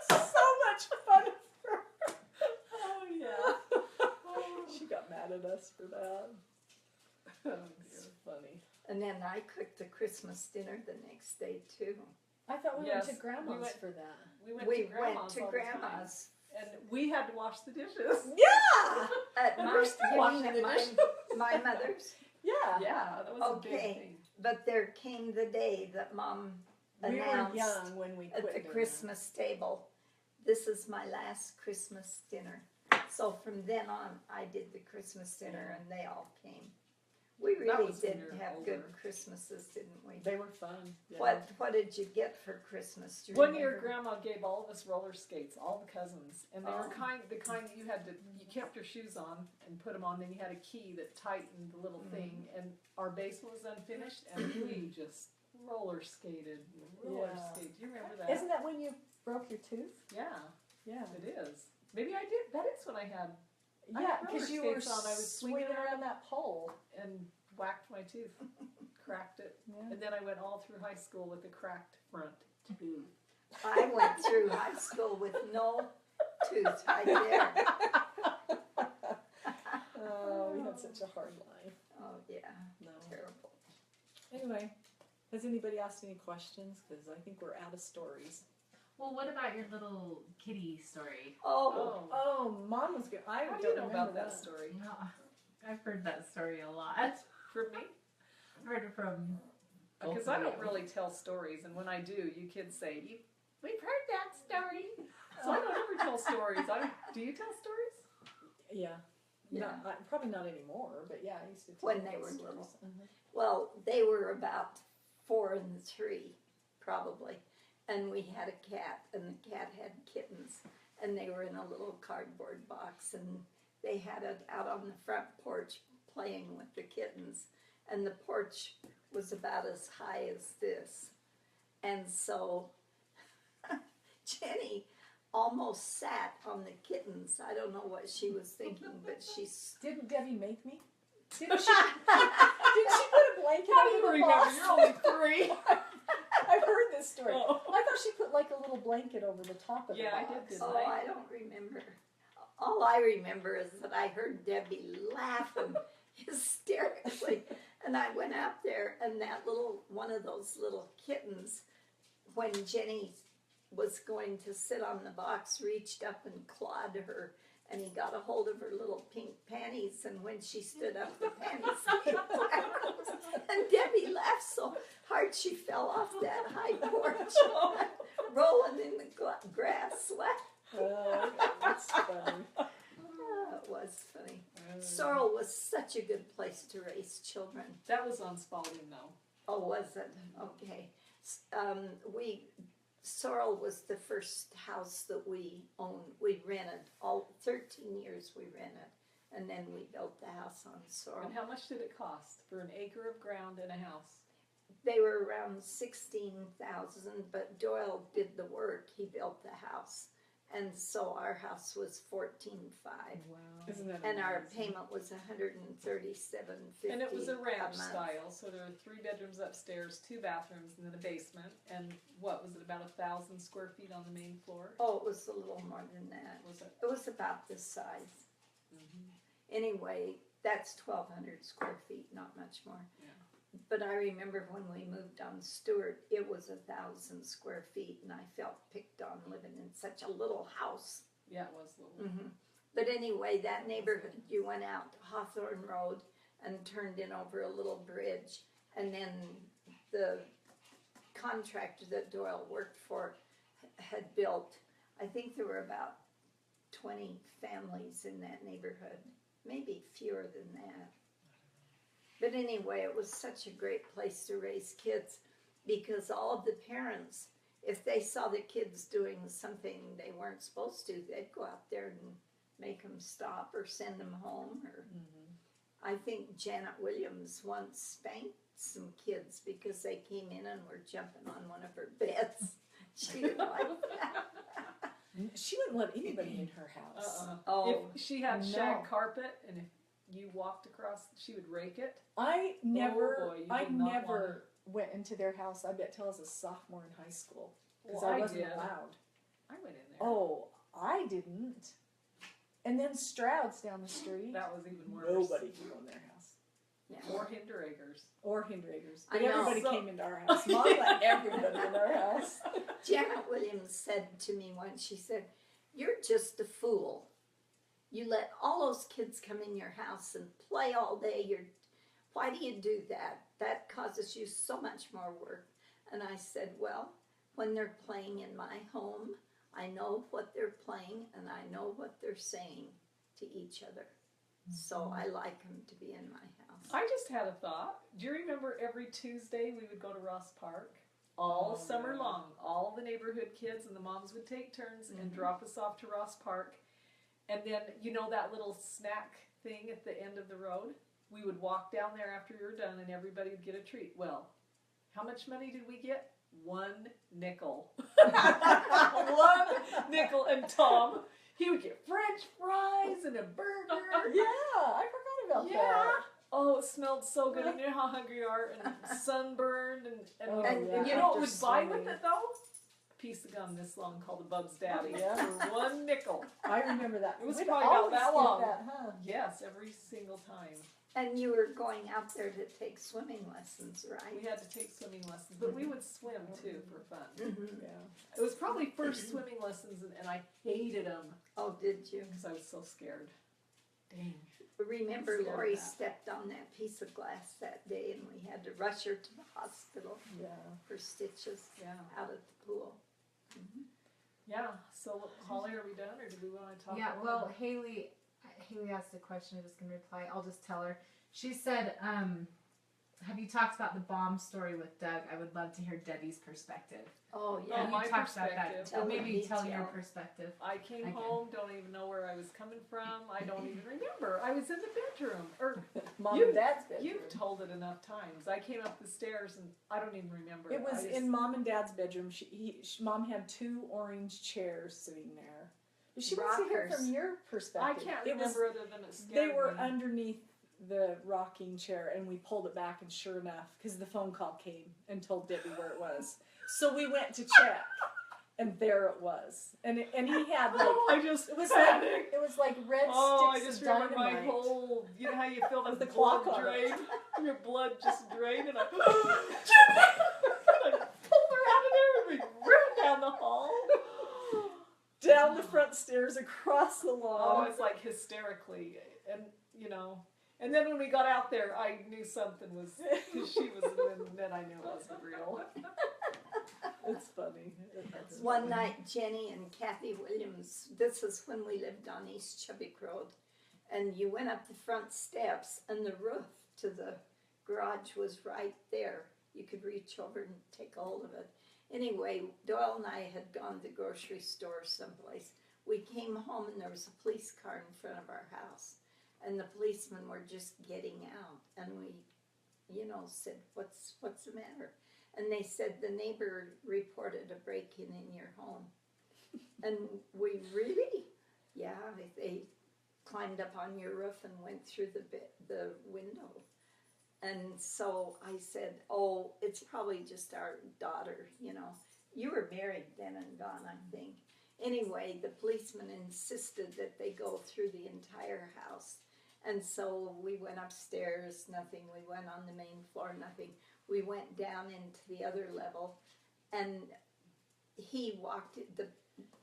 So much fun of her. Oh, yeah. She got mad at us for that. Oh, It's dear. funny. And then I cooked the Christmas dinner the next day too. I thought we Yes, went to Grandma's we went- for that. We went We to Grandma's went to all the time. Grandma's. And we had to wash the dishes. Yeah! At And my, we're still you washing mean the at my, dishes. my mother's. Yeah. Yeah, that was a big Okay. thing. But there came the day that Mom We were announced young when we quit at the doing Christmas table, "This is my last Christmas dinner." So from then on, I did the Christmas dinner, and they all came. We That really was when did you were have good older. Christmases, didn't we? that. They were fun. Yeah. What did you get for Christmas? Do you One year, remember? Grandma gave all of us roller skates, all the cousins, and they were the kind that you had to, you kept your shoes on and put them on. Then you had a key that tightened the little thing, and our basement was unfinished, and we just roller skated. Yeah. Do you remember that? Isn't that when you broke your tooth? Yeah, Yeah. it is. Maybe I did. That is when I had I Yeah, had roller because you were skates on. I was swinging around that pole. and whacked my tooth, cracked it, Yeah. and then I went all through high school with a cracked front tooth. I went through high school with no tooth right there. Oh, we had such a hard life. Oh yeah, No. terrible. Anyway, has anybody asked any questions? Because I think we're out of stories. Well, what about your little kitty story? Oh, Oh, Mom was good. I How don't do you know remember about that story? No, I've heard that story a lot. From me? I've heard it from. Because I don't really tell stories, and when I do, you kids say, "We've heard that story." So I don't ever tell stories. Do you tell stories? Yeah. Yeah. Probably not anymore, but yeah, I used to tell When they those were stories. little. Uh-huh. well, they were about 4 and 3, probably, and we had a cat, and the cat had kittens, and they were in a little cardboard box, and they had it out on the front porch playing with the kittens, and the porch was about as high as this, and so Jenny almost sat on the kittens. I don't know what she was thinking, but she's Didn't Debbie make me? Didn't she? Did she put a blanket How do over you the remember? box? You're only 3. I've heard this story. Oh. I thought she put like a little blanket over the top of Yeah, the I box. did, Oh, I don't remember. All I remember is that I heard Debbie laughing hysterically, and I went out there, and that one of those little kittens, when Jenny was going to sit on the box, reached up and clawed her, and he got a hold of her little pink panties, and when she stood up, the panties came backwards. And Debbie laughed so hard she fell off that high porch, rolling in the grass. Oh, that's funny. Oh, it was funny. Sorrel was such a good place to raise children. That was on Spalding, though. Oh, was it? Okay. Sorrel was the first house that we owned. We rented. All 13 years we rented. And then we built the house on Sorrel. And how much did it cost for an acre of ground and a house? They were around 16,000, but Doyle did the work. He built the house. And so our house was 14,500. Wow. Isn't that And our amazing? payment was $137.50 And it was a ranch month. style, so there were 3 bedrooms upstairs, 2 bathrooms, and then a basement. And what was it, about 1,000 square feet on the main floor? Oh, it was a little more than that. Was it? It was about this size. Mm-hmm. Anyway, that's 1,200 square feet, not much more. Yeah. But I remember when we moved on Stewart, it was 1,000 square feet, and I felt picked on living in such a little house. Yeah, it was little. But anyway, that neighborhood, you went out to Hawthorne Road and turned in over a little bridge, and then the contractor that Doyle worked for had built, I think there were about 20 families in that neighborhood, maybe fewer than that. But anyway, it was such a great place to raise kids because all of the parents, if they saw the kids doing something they weren't supposed to, they'd go out there and make them stop or send them home. Or Mm-hmm. I think Janet Williams once spanked some kids because they came in and were jumping on one of her beds. She didn't like that. She wouldn't let anybody in her house. Oh, If she had no. shag carpet and if you walked across, she would rake it. I never, boy, you I did not never went into their house. I bet till I was a sophomore in high school because Well, I I wasn't did. allowed. I went in there. Oh, I didn't. And then Stroud's down the street. That was even worse. Nobody could go in their house. yeah. Or Hinderegger's. Or Hinderegger's. I But know. everybody So- came into our house. Mom let everybody in our house. Janet Williams said to me once, she said, "You're just a fool. You let all those kids come in your house and play all day. Why do you do that? That causes you so much more work." And I said, "Well, when they're playing in my home, I know what they're playing and I know what they're saying to each other. So I like them to be in my house." I just had a thought. Do you remember every Tuesday we would go to Ross Park? All Oh, summer yeah. long. All the neighborhood kids and the moms would take turns and drop us off to Ross Park. And then, you know that little snack thing at the end of the road? We would walk down there after we were done and everybody would get a treat. Well, how much money did we get? 1 nickel. 1 nickel. And Tom, he would get French fries and a burger. Yeah, I forgot about Yeah. that. Oh, it smelled so good. And you know how hungry you are and sunburned and Oh, And yeah. you know what After would buy with swimming. it though? A piece of gum this long called a Bub's Daddy Yeah. for 1 nickel. I remember that. It was We'd probably about always that get long. That, huh? Yes, every single time. And you were going out there to take swimming lessons, We right? had to take swimming lessons, but we would swim too for fun. Mhm. Yeah. It was probably first swimming lessons and I hated them Oh, did you? because I was so scared. Dang. Remember, Scared of Lori that. stepped on that piece of glass that day, and we had to rush her to the hospital Yeah. for stitches Yeah. out at the pool. Yeah. So Holly, are we done or do we want to talk? Yeah, more? well, Haley asked a question. I'm just gonna reply. I'll just tell her. She said, "Have you talked about the bomb story with Doug? I would love to hear Debbie's perspective." Oh, Oh, yeah. You my talked about that. perspective. Tell Maybe me, tell your tell. perspective. I came Okay. home, don't even know where I was coming from. I don't even remember. I was in the bedroom. Or Mom You- and Dad's bedroom. you've told it enough times. I came up the stairs and I don't even remember. It was I just- in Mom and Dad's bedroom. Mom had 2 orange chairs sitting there. But she wants to hear Rockers. from your I perspective. can't It was- remember other than it scared They were me. underneath the rocking chair, and we pulled it back, and sure enough, because the phone call came and told Debbie where it was. So we went to check, and there it was. And he had like I just it was panicked. like red Oh, I sticks just of remember my dynamite. whole. You know how you feel With the the blood clock on it. drain? Your blood just drained, and I I pulled her out of there, and we ran down the hall. Down the front stairs, across the Oh, lawn. it's like hysterically, and you know. And then when we got out there, I knew something was because she was. And then I knew it wasn't real. It's funny. It's One funny. night, Jenny and Kathy Williams, this is when we lived on East Chubbuck Road, and you went up the front steps, and the roof to the garage was right there. You could reach over and take a hold of it. Anyway, Doyle and I had gone to the grocery store someplace. We came home, and there was a police car in front of our house, and the policemen were just getting out, and we, said, what's the matter? And they said the neighbor reported a break-in in your home. And we really, yeah, they climbed up on your roof and went through the window. And so I said, oh, it's probably just our daughter, You were married then and gone, I think. Anyway, the policeman insisted that they go through the entire house. And so we went upstairs, nothing. We went on the main floor, nothing. We went down into the other level, and he walked,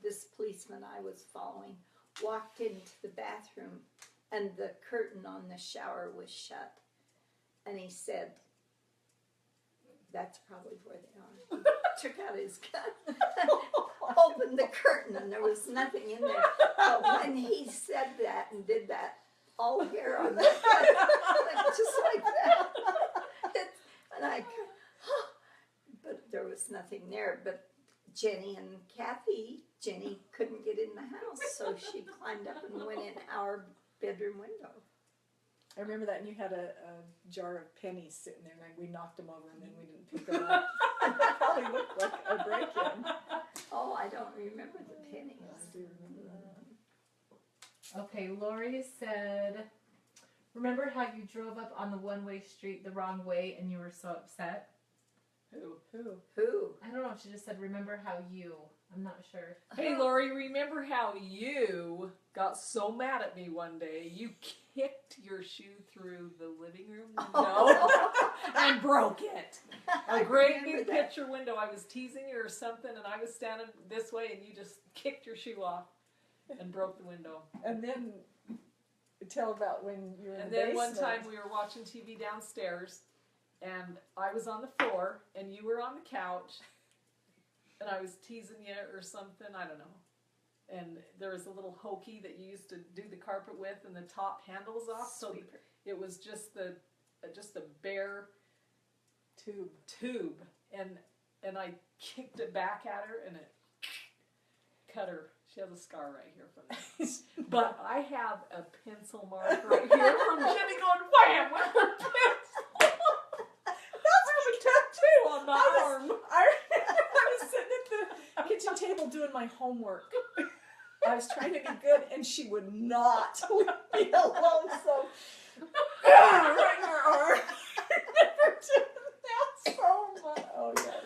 this policeman I was following, walked into the bathroom, and the curtain on the shower was shut. And he said, that's probably where they are. Took out his gun, opened the curtain, and there was nothing in there. But when he said that and did that, all hair on the head went just like that. And I, but there was nothing there. But Jenny and Kathy, Jenny couldn't get in the house, so she climbed up and went in our bedroom window. I remember that, and you had a jar of pennies sitting there, and we knocked them over, and then we didn't pick them up. That probably looked like a break-in. Oh, I don't remember the pennies. I do remember that. Okay, Lori said, remember how you drove up on the one-way street the wrong way and you were so upset? Who? I don't know if she just said, remember how you. I'm not sure. Hey, Lori, remember how you got so mad at me one day? You kicked your shoe through the living room window and broke it. A great big picture window. I was teasing you or something, and I was standing this way, and you just kicked your shoe off and broke the window. And then tell about when you were in And the then one basement. time we were watching TV downstairs, and I was on the floor, and you were on the couch, and I was teasing you or something, I don't know. And there was a little hokey that you used to do the carpet with, and the top handle was off, so Sweeper. it was just a bare tube, and I kicked it back at her, and it cut her. She has a scar right here from this. But I have a pencil mark right here from Jenny going wham with her pencil. That's a tattoo on my arm. I was sitting at the kitchen table doing my homework. I was trying to be good, and she would not leave me alone, so right in her arm. I remember doing that so much. Oh, yeah.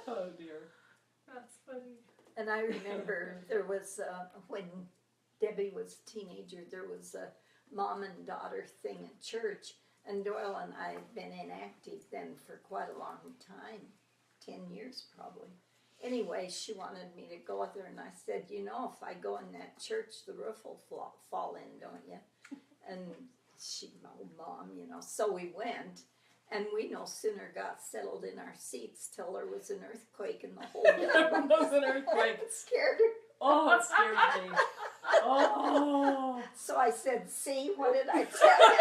Oh, dear. That's funny. And I remember there was, when Debbie was a teenager, there was a mom and daughter thing at church. And Doyle and I had been inactive then for quite a long time, 10 years probably. Anyway, she wanted me to go with her, and I said, you know, if I go in that church, the roof will fall in, don't you? And she, oh, Mom, you know. So we went, and we no sooner got settled in our seats till there was an earthquake in the whole building. There was an earthquake. It scared her. Oh, it scared me. Oh. So I said, see, what did I tell you?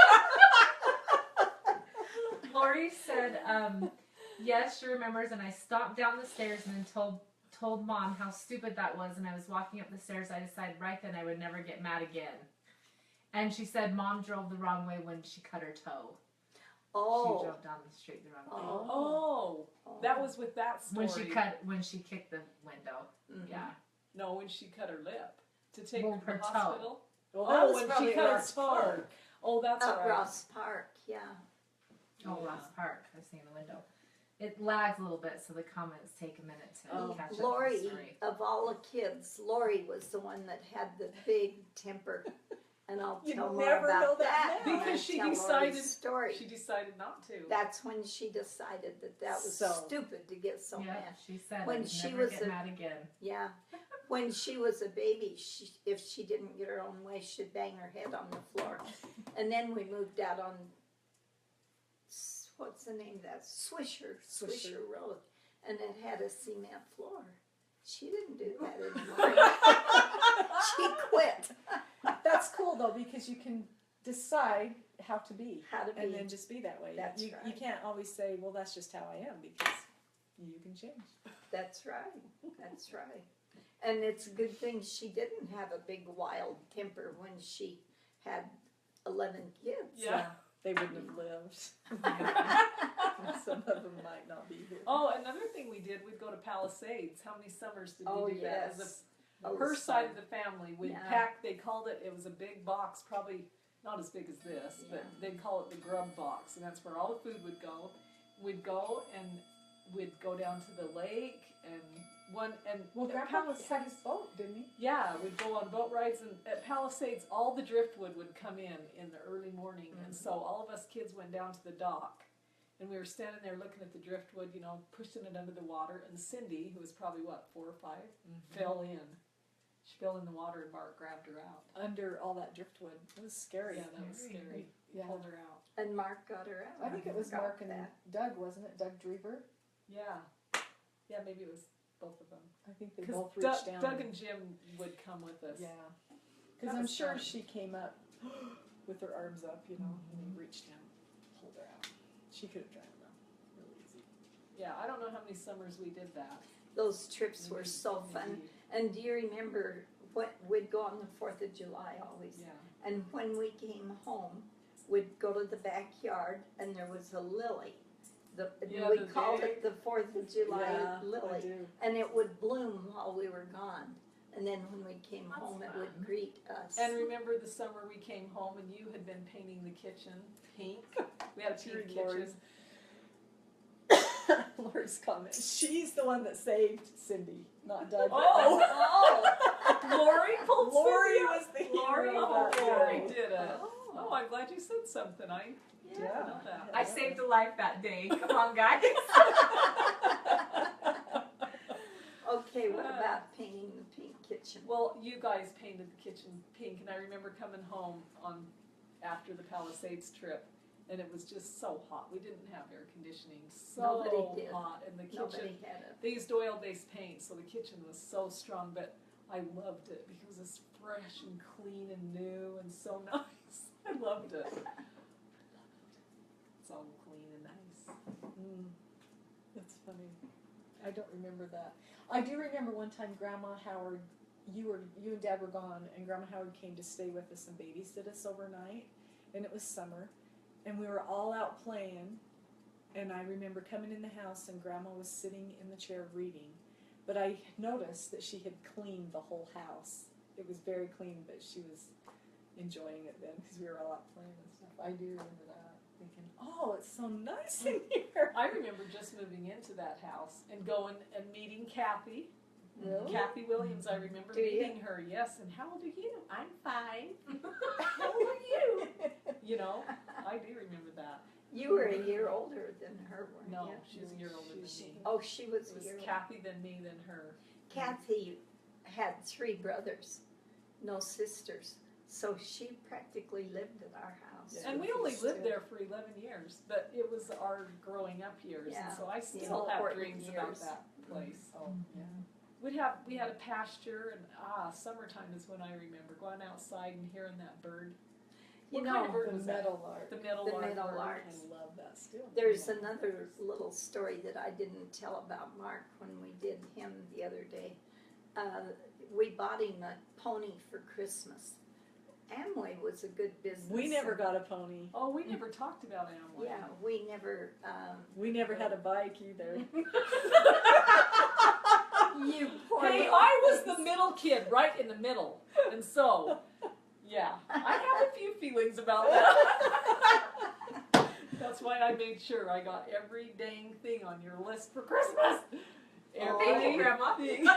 Lori said, yes, she remembers, and I stomped down the stairs and then told Mom how stupid that was, and I was walking up the stairs. I decided right then I would never get mad again. And she said Mom drove the wrong way when she cut her toe. Oh. She drove down the street the wrong way. Oh. That was with that story. When she kicked the window. Mhm. Yeah. No, when she cut her lip to take Well, her to the her toe. hospital. Well, that was when probably she cut her Ross toe. Park. Oh, that's At right. Ross Park, yeah. Oh, Yeah. Ross Park. I was seeing the window. It lags a little bit, so the comments take a minute to Oh. catch up to the Lori, story. of all the kids, Lori was the one that had the big temper. And I'll You tell more never know about that that now. when I Because she tell decided- Lori's story. She decided not to. That's when she decided that that was So- stupid to get so Yeah, mad. she said When I would she never was get a- mad again. Yeah. When she was a baby, if she didn't get her own way, she'd bang her head on the floor. And then we moved out on, what's the name of that? Swisher Road. And it had a cement floor. She didn't do that anymore. She quit. That's cool, though, because you can decide how to be. How to be. And then just be that way. That's you right. can't always say, well, that's just how I am, because you can change. That's right. That's right. And it's a good thing she didn't have a big wild temper when she had 11 kids. Yeah. They wouldn't have lived. Some of them might not be here. Oh, another thing we did, we'd go to Palisades. How many summers did Oh, we do that? yes. As Oh, her it's side fun. of the family, we'd Yeah. pack, they called it, it was a big box, probably not as big as this, but Yeah. they'd call it the grub box, and that's where all the food would go. We'd go and we'd go down to the lake and Well, at Grandpa Palisades- had his boat, didn't he? yeah, we'd go on boat rides, and at Palisades, all the driftwood would come in the early morning, and so all of us kids went down to the dock, and we were standing there looking at the driftwood, you know, pushing it under the water, and Cindy, who was probably, 4 or 5, fell in. She fell in the water, and Mark grabbed her out. Under all that driftwood. It was scary. Yeah, that was scary. Yeah. Pulled her out. And Mark got her out. I think it was Got Mark and that. Doug, wasn't it? Doug Drever? Yeah. Yeah, maybe it was both of them. I think they Because both reached down. Doug and Jim would come with us. Yeah. That Because I'm was sure fun. she came up with her arms up, you know, and they reached down, pulled her out. She could have drowned though. Really easy. Yeah, I don't know how many summers we did that. Those trips were Maybe- so maybe- fun. And do you remember we'd go on the 4th of July always. Yeah. And when we came home, we'd go to the backyard and there was a lily. Yeah, We the called big- it the 4th of July Yeah, I lily. do. And it would bloom while we were gone. And then when we came That's home, it fun. would greet us. And remember the summer we came home and you had been painting the kitchen pink? We had a pink kitchen. Lori's. Lori's comment. She's the one that saved Cindy, not Doug. Oh! Lori pulled Lori Cindy up. was the Lori, hero oh, of that Lori day. did it. Oh. Oh, I'm glad you said something. I Yeah. didn't know that. I saved a life that day. Come on, guys. Okay, what about painting the pink kitchen? Well, you guys painted the kitchen pink, and I remember coming home after the Palisades trip, and it was just so hot. We didn't have air conditioning. So Nobody did. hot, and the kitchen. Nobody had it. They used oil-based paint, so the kitchen was so strong, but I loved it because it's fresh and clean and new and so nice. I loved it. It's all clean and nice. That's funny. I don't remember that. I do remember one time Grandma Howard, you and Dad were gone, and Grandma Howard came to stay with us and babysit us overnight, and it was summer, and we were all out playing, and I remember coming in the house and Grandma was sitting in the chair reading, but I noticed that she had cleaned the whole house. It was very clean, but she was enjoying it then because we were all out playing and stuff. I do remember that, thinking, oh, it's so nice in here. I remember just moving into that house and going and meeting Kathy. Really? Kathy Williams, I remember Do you? meeting her, yes. And how old are you? I'm 5. How old are you? You know, I do remember that. You were a year older than her, weren't No, you? she was a year older than me. Oh, she was It a was year older. Kathy, then me, then her. Kathy had 3 brothers, no sisters. So she practically lived at our house. And we only Us lived two. there for 11 years, but it was our growing up years, Yeah, and so I the still have important dreams about years. that place. Oh, yeah. We had a pasture, and summertime is when I remember going outside and hearing that bird. You What kind know, of bird The was that? meadowlark. The meadow The lark. meadowlark. I love that still. there's another little story that I didn't tell about Mark when we did him the other day. We bought him a pony for Christmas. Amway was a good business. We never got a pony. Oh, we never talked about Amway. Yeah, we never. We never had a bike either. You poor Hey, little I was things. the middle kid, right in the middle, and so, yeah, I have a few feelings about that. That's why I made sure I got every dang thing on your list for Christmas. Thank you, Grandma. Everything.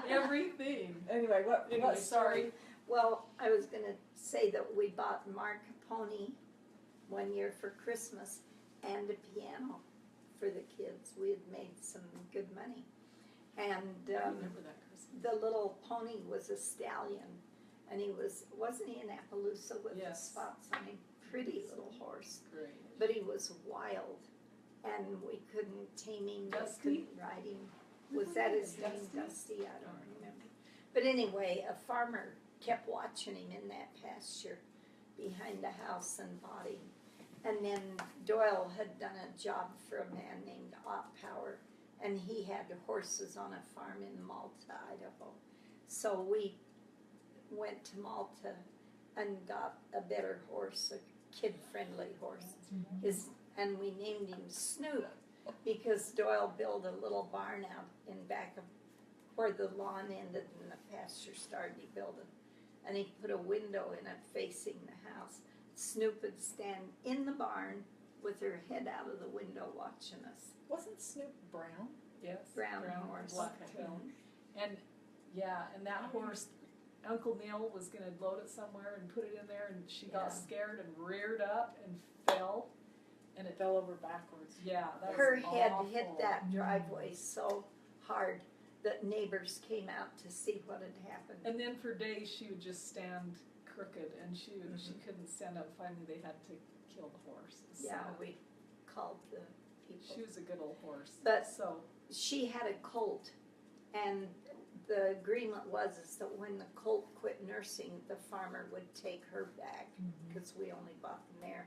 Everything. Anyway, what Anyway, story? sorry. Well, I was going to say that we bought Mark a pony one year for Christmas and a piano for the kids. We had made some good money. And I remember that Christmas. the little pony was a stallion. And wasn't he in Appaloosa with the Yes. spots on him? Pretty little horse. Great. But he was wild. And we couldn't tame him, we Dusty? couldn't ride him. Was that his name, Dusty? Dusty? I don't remember. But anyway, a farmer kept watching him in that pasture behind the house and bought him. And then Doyle had done a job for a man named Ott Power, and he had horses on a farm in Malta, Idaho. So we went to Malta and got a better horse, a kid-friendly horse. And we named him Snoop because Doyle built a little barn out in back of where the lawn ended and the pasture started. He built it, and he put a window in it facing the house. Snoop would stand in the barn with her head out of the window watching us. Wasn't Snoop brown? Yes. Brown and horse. black tail. And yeah, and that horse, Uncle Neil was going to load it somewhere and put it in there, and she got Yeah. scared and reared up and fell. And it fell over backwards. Yeah, that Her was head awful. hit that driveway so hard that neighbors came out to see what had happened. And then for days she would just stand crooked, and she couldn't stand up. Finally, they had to kill the horse. It was Yeah, sad. we called the people. She was a good old horse. But- so She had a colt, and the agreement was is that when the colt quit nursing, the farmer would take her back because we only bought the mare.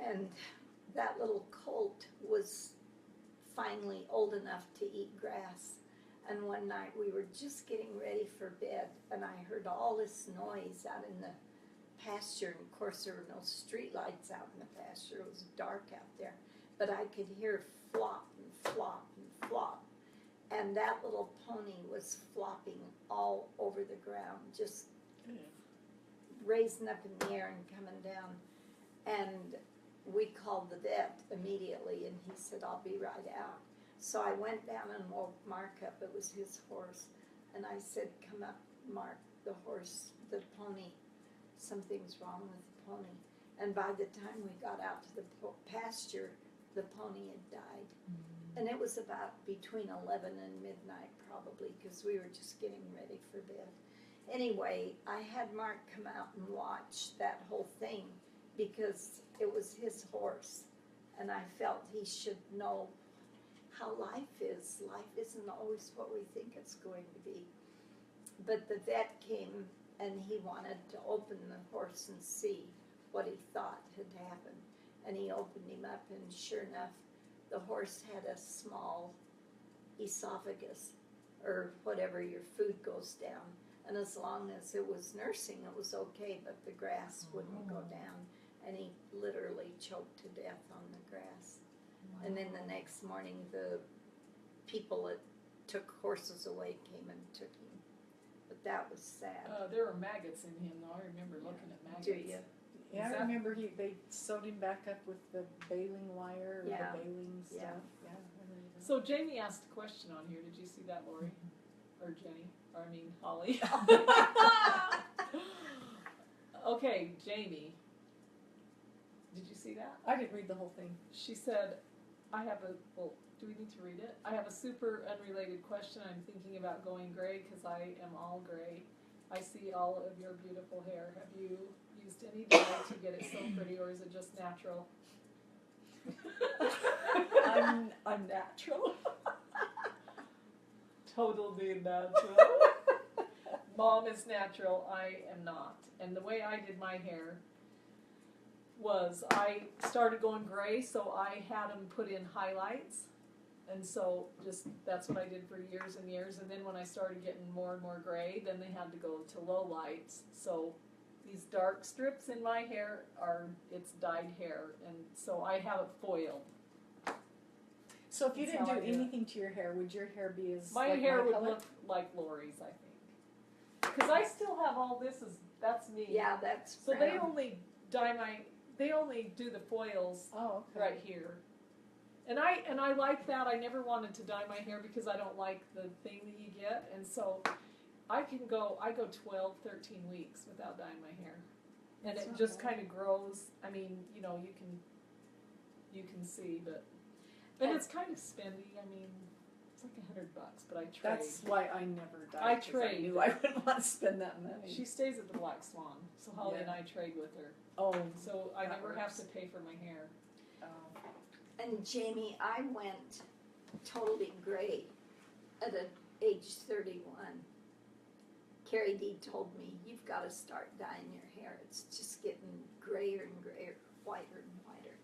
And that little colt was finally old enough to eat grass. And one night we were just getting ready for bed, and I heard all this noise out in the pasture. And of course, there were no street lights out in the pasture. It was dark out there. But I could hear flop and flop and flop. And that little pony was flopping all over the ground, just raising up in the air and coming down. And we called the vet immediately, and he said, I'll be right out. So I went down and woke Mark up. It was his horse. And I said, come up, Mark, the horse, the pony. Something's wrong with the pony. And by the time we got out to the pasture, the pony had died. And it was about between 11 and midnight probably, because we were just getting ready for bed. Anyway, I had Mark come out and watch that whole thing because it was his horse. And I felt he should know how life is. Life isn't always what we think it's going to be. But the vet came and he wanted to open the horse and see what he thought had happened. And he opened him up, and sure enough, the horse had a small esophagus, or whatever your food goes down. And as long as it was nursing, it was okay, but the grass wouldn't go down. And he literally choked to death on the grass. Wow. And then the next morning, the people that took horses away came and took him. But that was sad. There were maggots in him, though. I remember looking at maggots. Do you? Yeah, I remember they sewed him back up with the baling wire, or Yeah. the baling stuff. Yeah. Yeah, I remember that. So Jamie asked a question on here. Did you see that, Lori? Or Jenny? Or I mean, Holly. Okay, Jamie. Did you see that? I didn't read the whole thing. She said, I have a, well, do we need to read it? I have a super unrelated question. I'm thinking about going gray because I am all gray. I see all of your beautiful hair. Have you used any dye to get it so pretty, or is it just natural? I'm natural. Totally natural. Mom is natural. I am not. And the way I did my hair was I started going gray, so I had them put in highlights. And so just that's what I did for years and years. And then when I started getting more and more gray, then they had to go to low lights. So these dark strips in my hair it's dyed hair. And so I have it foiled. So if you That's didn't how do I do it. anything to your hair, would your hair be as My like hair my would color? look like Lori's, I think. Because I still have all this, that's me. Yeah, that's So brown. they only do the foils Oh, okay. right here. And I like that. I never wanted to dye my hair because I don't like the thing that you get. And so I go 12, 13 weeks without dyeing my hair. And That's it not just bad. kind of grows. I mean, you can see, but it's kind of spendy. I mean, it's like $100, but I trade. That's why I never dyed. I 'cause trade. I knew I wouldn't want to spend that money. She stays at the Black Swan, so Holly and Yeah. I trade with her. Oh, So I That never have works. to pay for my hair. And Jamie, I went totally gray at age 31. Carrie D told me, you've got to start dyeing your hair. It's just getting grayer and grayer, whiter and whiter.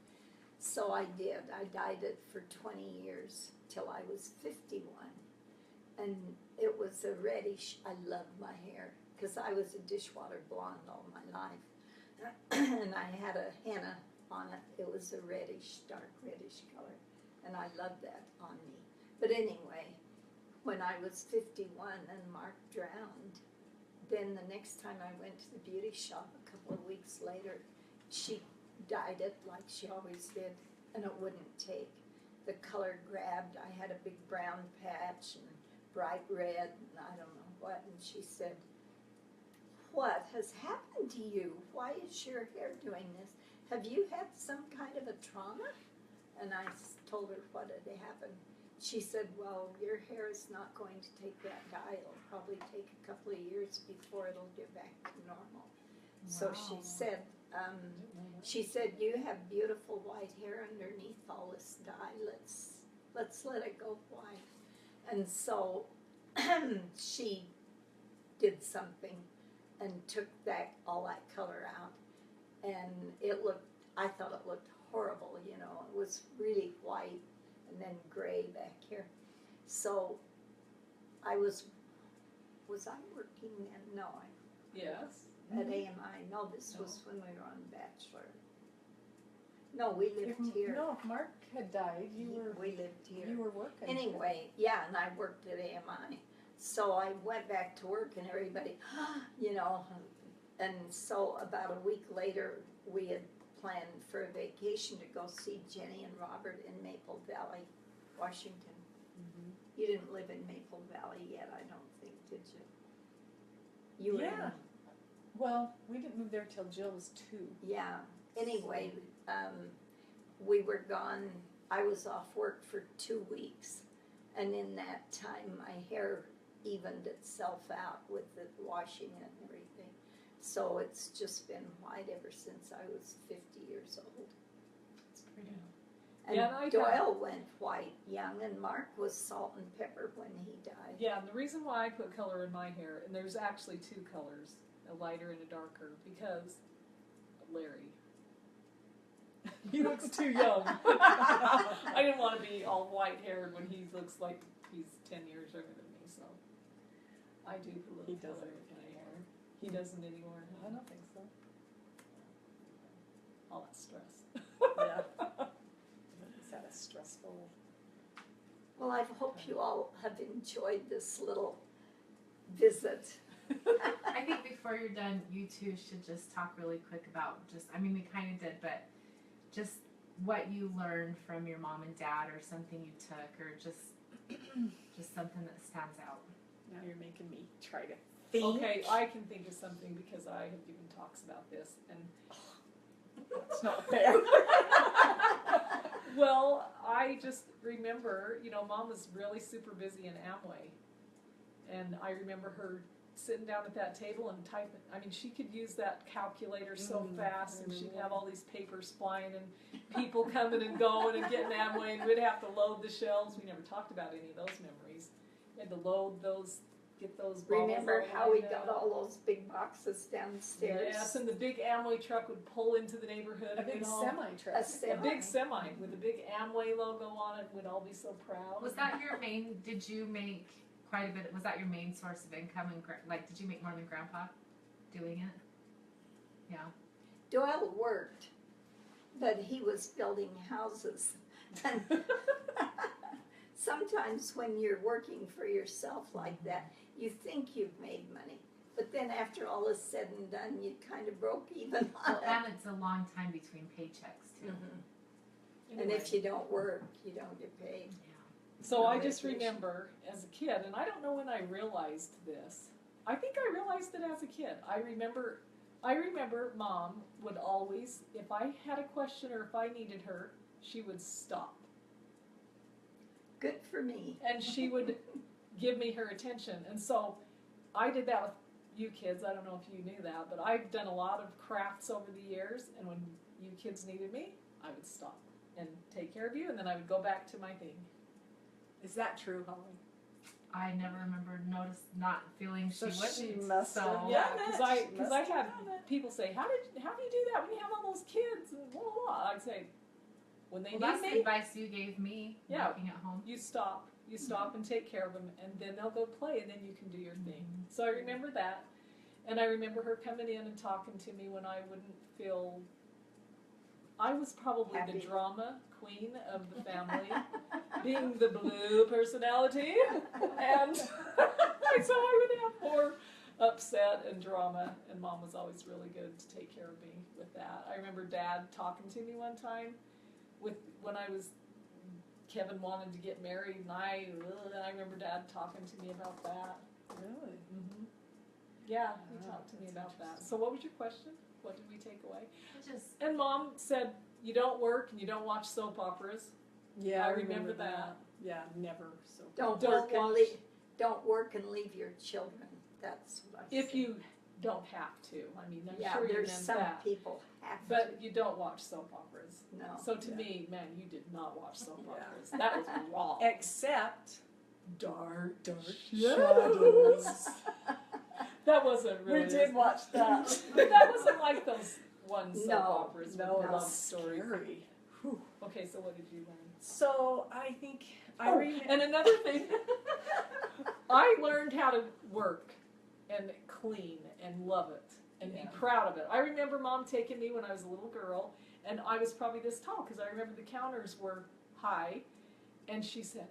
So I did. I dyed it for 20 years till I was 51. And it was a reddish. I loved my hair because I was a dishwater blonde all my life. And I had a henna on it. It was a reddish, dark reddish color. And I loved that on me. But anyway, when I was 51 and Mark drowned, then the next time I went to the beauty shop a couple of weeks later, she dyed it like she always did, and it wouldn't take. The color grabbed. I had a big brown patch and bright red and I don't know what. And she said, what has happened to you? Why is your hair doing this? Have you had some kind of a trauma? And I told her what had happened. She said, well, your hair is not going to take that dye. It'll probably take a couple of years before it'll get back to normal. So Wow. she said, you have beautiful white hair underneath all this dye. Let's let it go white. And so she did something and took all that color out. And I thought it looked horrible, you know. It was really white and then gray back here. So I was I working then? No, Yes. at AMI. No, this was when we were on Bachelor. No, we lived here. No, if Mark had died, We lived here. you were working. Anyway, yeah, and I worked at AMI. So I went back to work and everybody, you know, and so about a week later we had planned for a vacation to go see Jenny and Robert in Maple Valley, Washington. Mhm. You didn't live in Maple Valley yet, I don't think, did you? You were Yeah. Well, we didn't move there till Jill was 2. Yeah. Anyway, we were gone. I was off work for 2 weeks, and in that time, my hair evened itself out with the washing and everything. So it's just been white ever since I was 50 years old. It's pretty. And Yeah, and I Doyle went white young, and Mark was salt and pepper when he died. Yeah, and the reason why I put color in my hair, and there's actually 2 colors, a lighter and a darker, because Larry. He looks too young. I didn't want to be all white haired when he looks like he's 10 years younger than me, so I do put a little He color doesn't in my hair. He doesn't anymore. I don't think so. All that stress. Yeah. Is that a stressful? Well, I hope you all have enjoyed this little visit. I think before you're done, you two should just talk really quick about we kind of did, but just what you learned from your mom and dad, or something you took, or just something that stands out. Now you're making me try to think. Okay, I can think of something because I have given talks about this, and It's not fair. well, I just remember, Mom was really super busy in Amway, and I remember her sitting down at that table and typing. I mean, she could use that calculator so fast, and she'd have all these papers flying, and people coming and going and getting Amway, and we'd have to load the shelves. We never talked about any of those memories. We had to load those, get those bottles. Remember all how we lined got up. all those big boxes downstairs? Yes, and the big Amway truck would pull into the neighborhood. A big and semi-truck. a big semi with a big Amway logo on it. We'd all be so proud. Was that your main? Did you make quite a bit? Was that your main source of income? And did you make more than Grandpa doing it? Yeah. Doyle worked, but he was building houses. And sometimes when you're working for yourself like that, you think you've made money. But then after all is said and done, you kind of broke even on Well, it. and it's a long time between paychecks too. And if you don't work, you don't get paid. So No I just vacation. remember as a kid, and I don't know when I realized this. I think I realized it as a kid. I remember Mom would always, if I had a question or if I needed her, she would stop. Good for me. And she would give me her attention. And so I did that with you kids. I don't know if you knew that, but I've done a lot of crafts over the years, and when you kids needed me, I would stop and take care of you, and then I would go back to my thing. Is that true, Holly? I never remember not feeling So she wouldn't. she must have- so, Yeah, done it. because I She must have had done it. people say, how do you do that when you have all those kids and blah blah blah. I'd say, when they Well, that's need the me, advice you gave me Yeah. working at home. you stop and take care of them, and then they'll go play, and then you can do your thing. So I remember that, and I remember her coming in and talking to me when I wouldn't feel. I was probably Happy. the drama queen of the family, being the blue personality, and so I would have more upset and drama, and Mom was always really good to take care of me with that. I remember Dad talking to me one time when I was. Kevin wanted to get married, and I remember Dad talking to me about that. Really? Mm-hmm. Yeah, he Wow, talked to me that's about that. interesting. So what was your question? What did we take away? Just And Mom said, you don't work and you don't watch soap operas. Yeah, I I remember that. Yeah, never. So Don't Don't work and leave your children. That's what I If say. you don't have to. I mean, I'm Yeah, sure you there's meant some that. people have But you don't watch soap operas. to. No. So to Yeah. me, man, you did not watch soap Yeah. operas. That was wrong. except Dark shadows. That wasn't really. We did watch that. But that wasn't like those one soap No, operas No, with it love was stories. scary. Whew. Okay, so what did you learn? So I think I Oh, remember. and another thing, I learned how to work and clean and love it and Yeah. be proud of it. I remember Mom taking me when I was a little girl, and I was probably this tall because I remember the counters were high, and she said,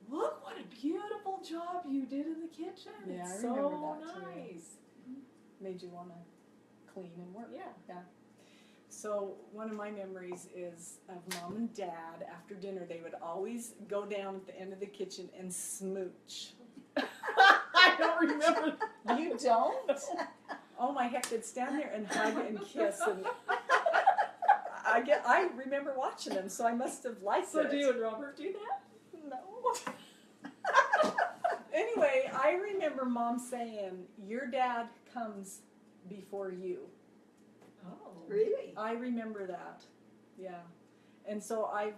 "Look what a beautiful job you did in the kitchen. Yeah, It's I so remember that, too. nice." Made you want to clean and work. Yeah. So one of my memories is of Mom and Dad. After dinner, they would always go down at the end of the kitchen and smooch. I don't remember. You don't? Oh my heck, they'd stand there and hug and kiss, and I remember watching them, so I must have liked So it. do you and Robert do that? No. Anyway, I remember Mom saying, "Your dad comes before you." Oh. Really? I remember that. Yeah. And so I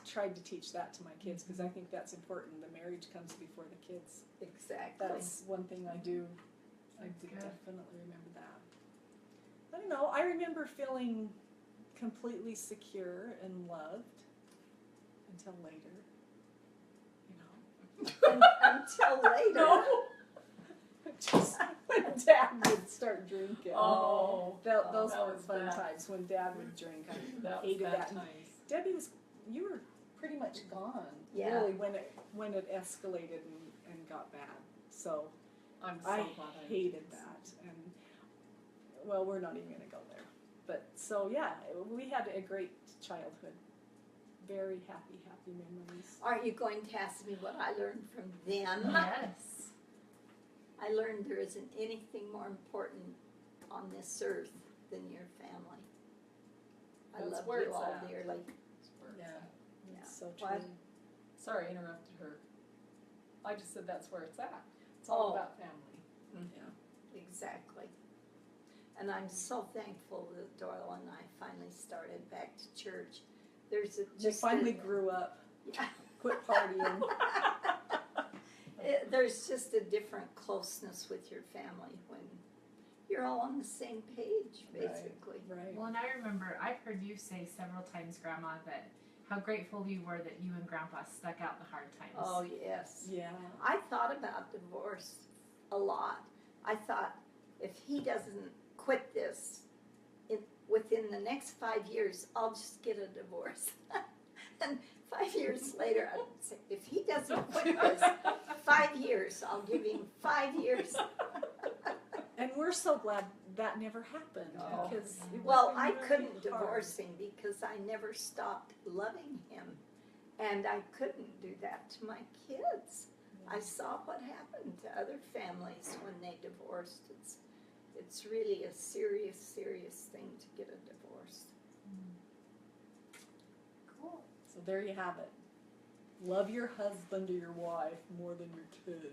tried to teach that to my kids because I think that's important. The marriage comes before the kids. Exactly. That's one thing I do. I That's do good. definitely remember that. I don't know. I remember feeling completely secure and loved until later. You know. Until later. No. Just when Dad would start drinking. Oh. Those that weren't was fun bad. times when Dad would drink. I That was hated bad that. times. Debbie you were pretty much gone. Yeah. Really, when it escalated and got bad. So I'm so I glad I hated that. And well, we're not even gonna go there. But so yeah, we had a great childhood. Very happy memories. Are you going to ask me what I learned from them? Yes. I learned there isn't anything more important on this earth than your family. I That's love where you it's all at. dearly. That's where it's Yeah. at. Yeah. It's so true. What? Sorry, I interrupted her. I just said that's where it's at. It's all Oh. about family. Exactly. And I'm so thankful that Doyle and I finally started back to church. There's They finally grew up. yeah, Quit partying. there's just a different closeness with your family when you're all on the same page, Right. basically. Right. Well, and I remember I've heard you say several times, Grandma, that how grateful you were that you and Grandpa stuck out the hard times. Oh, yes. Yeah. I thought about divorce a lot. I thought if he doesn't quit this within the next 5 years, I'll just get a divorce. And 5 years later, I'd say, if he doesn't quit this, 5 years, I'll give him 5 years. And we're so glad that never happened Oh. because it Well, would've I been really couldn't hard. divorce him because I never stopped loving him. And I couldn't do that to my kids. I saw what happened to other families when they divorced. It's really a serious, serious thing to get a divorce. Cool. So there you have it. Love your husband or your wife more than your kids.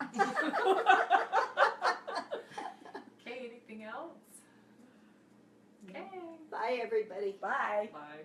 Okay, anything else? Okay. Bye, everybody. Bye. Bye.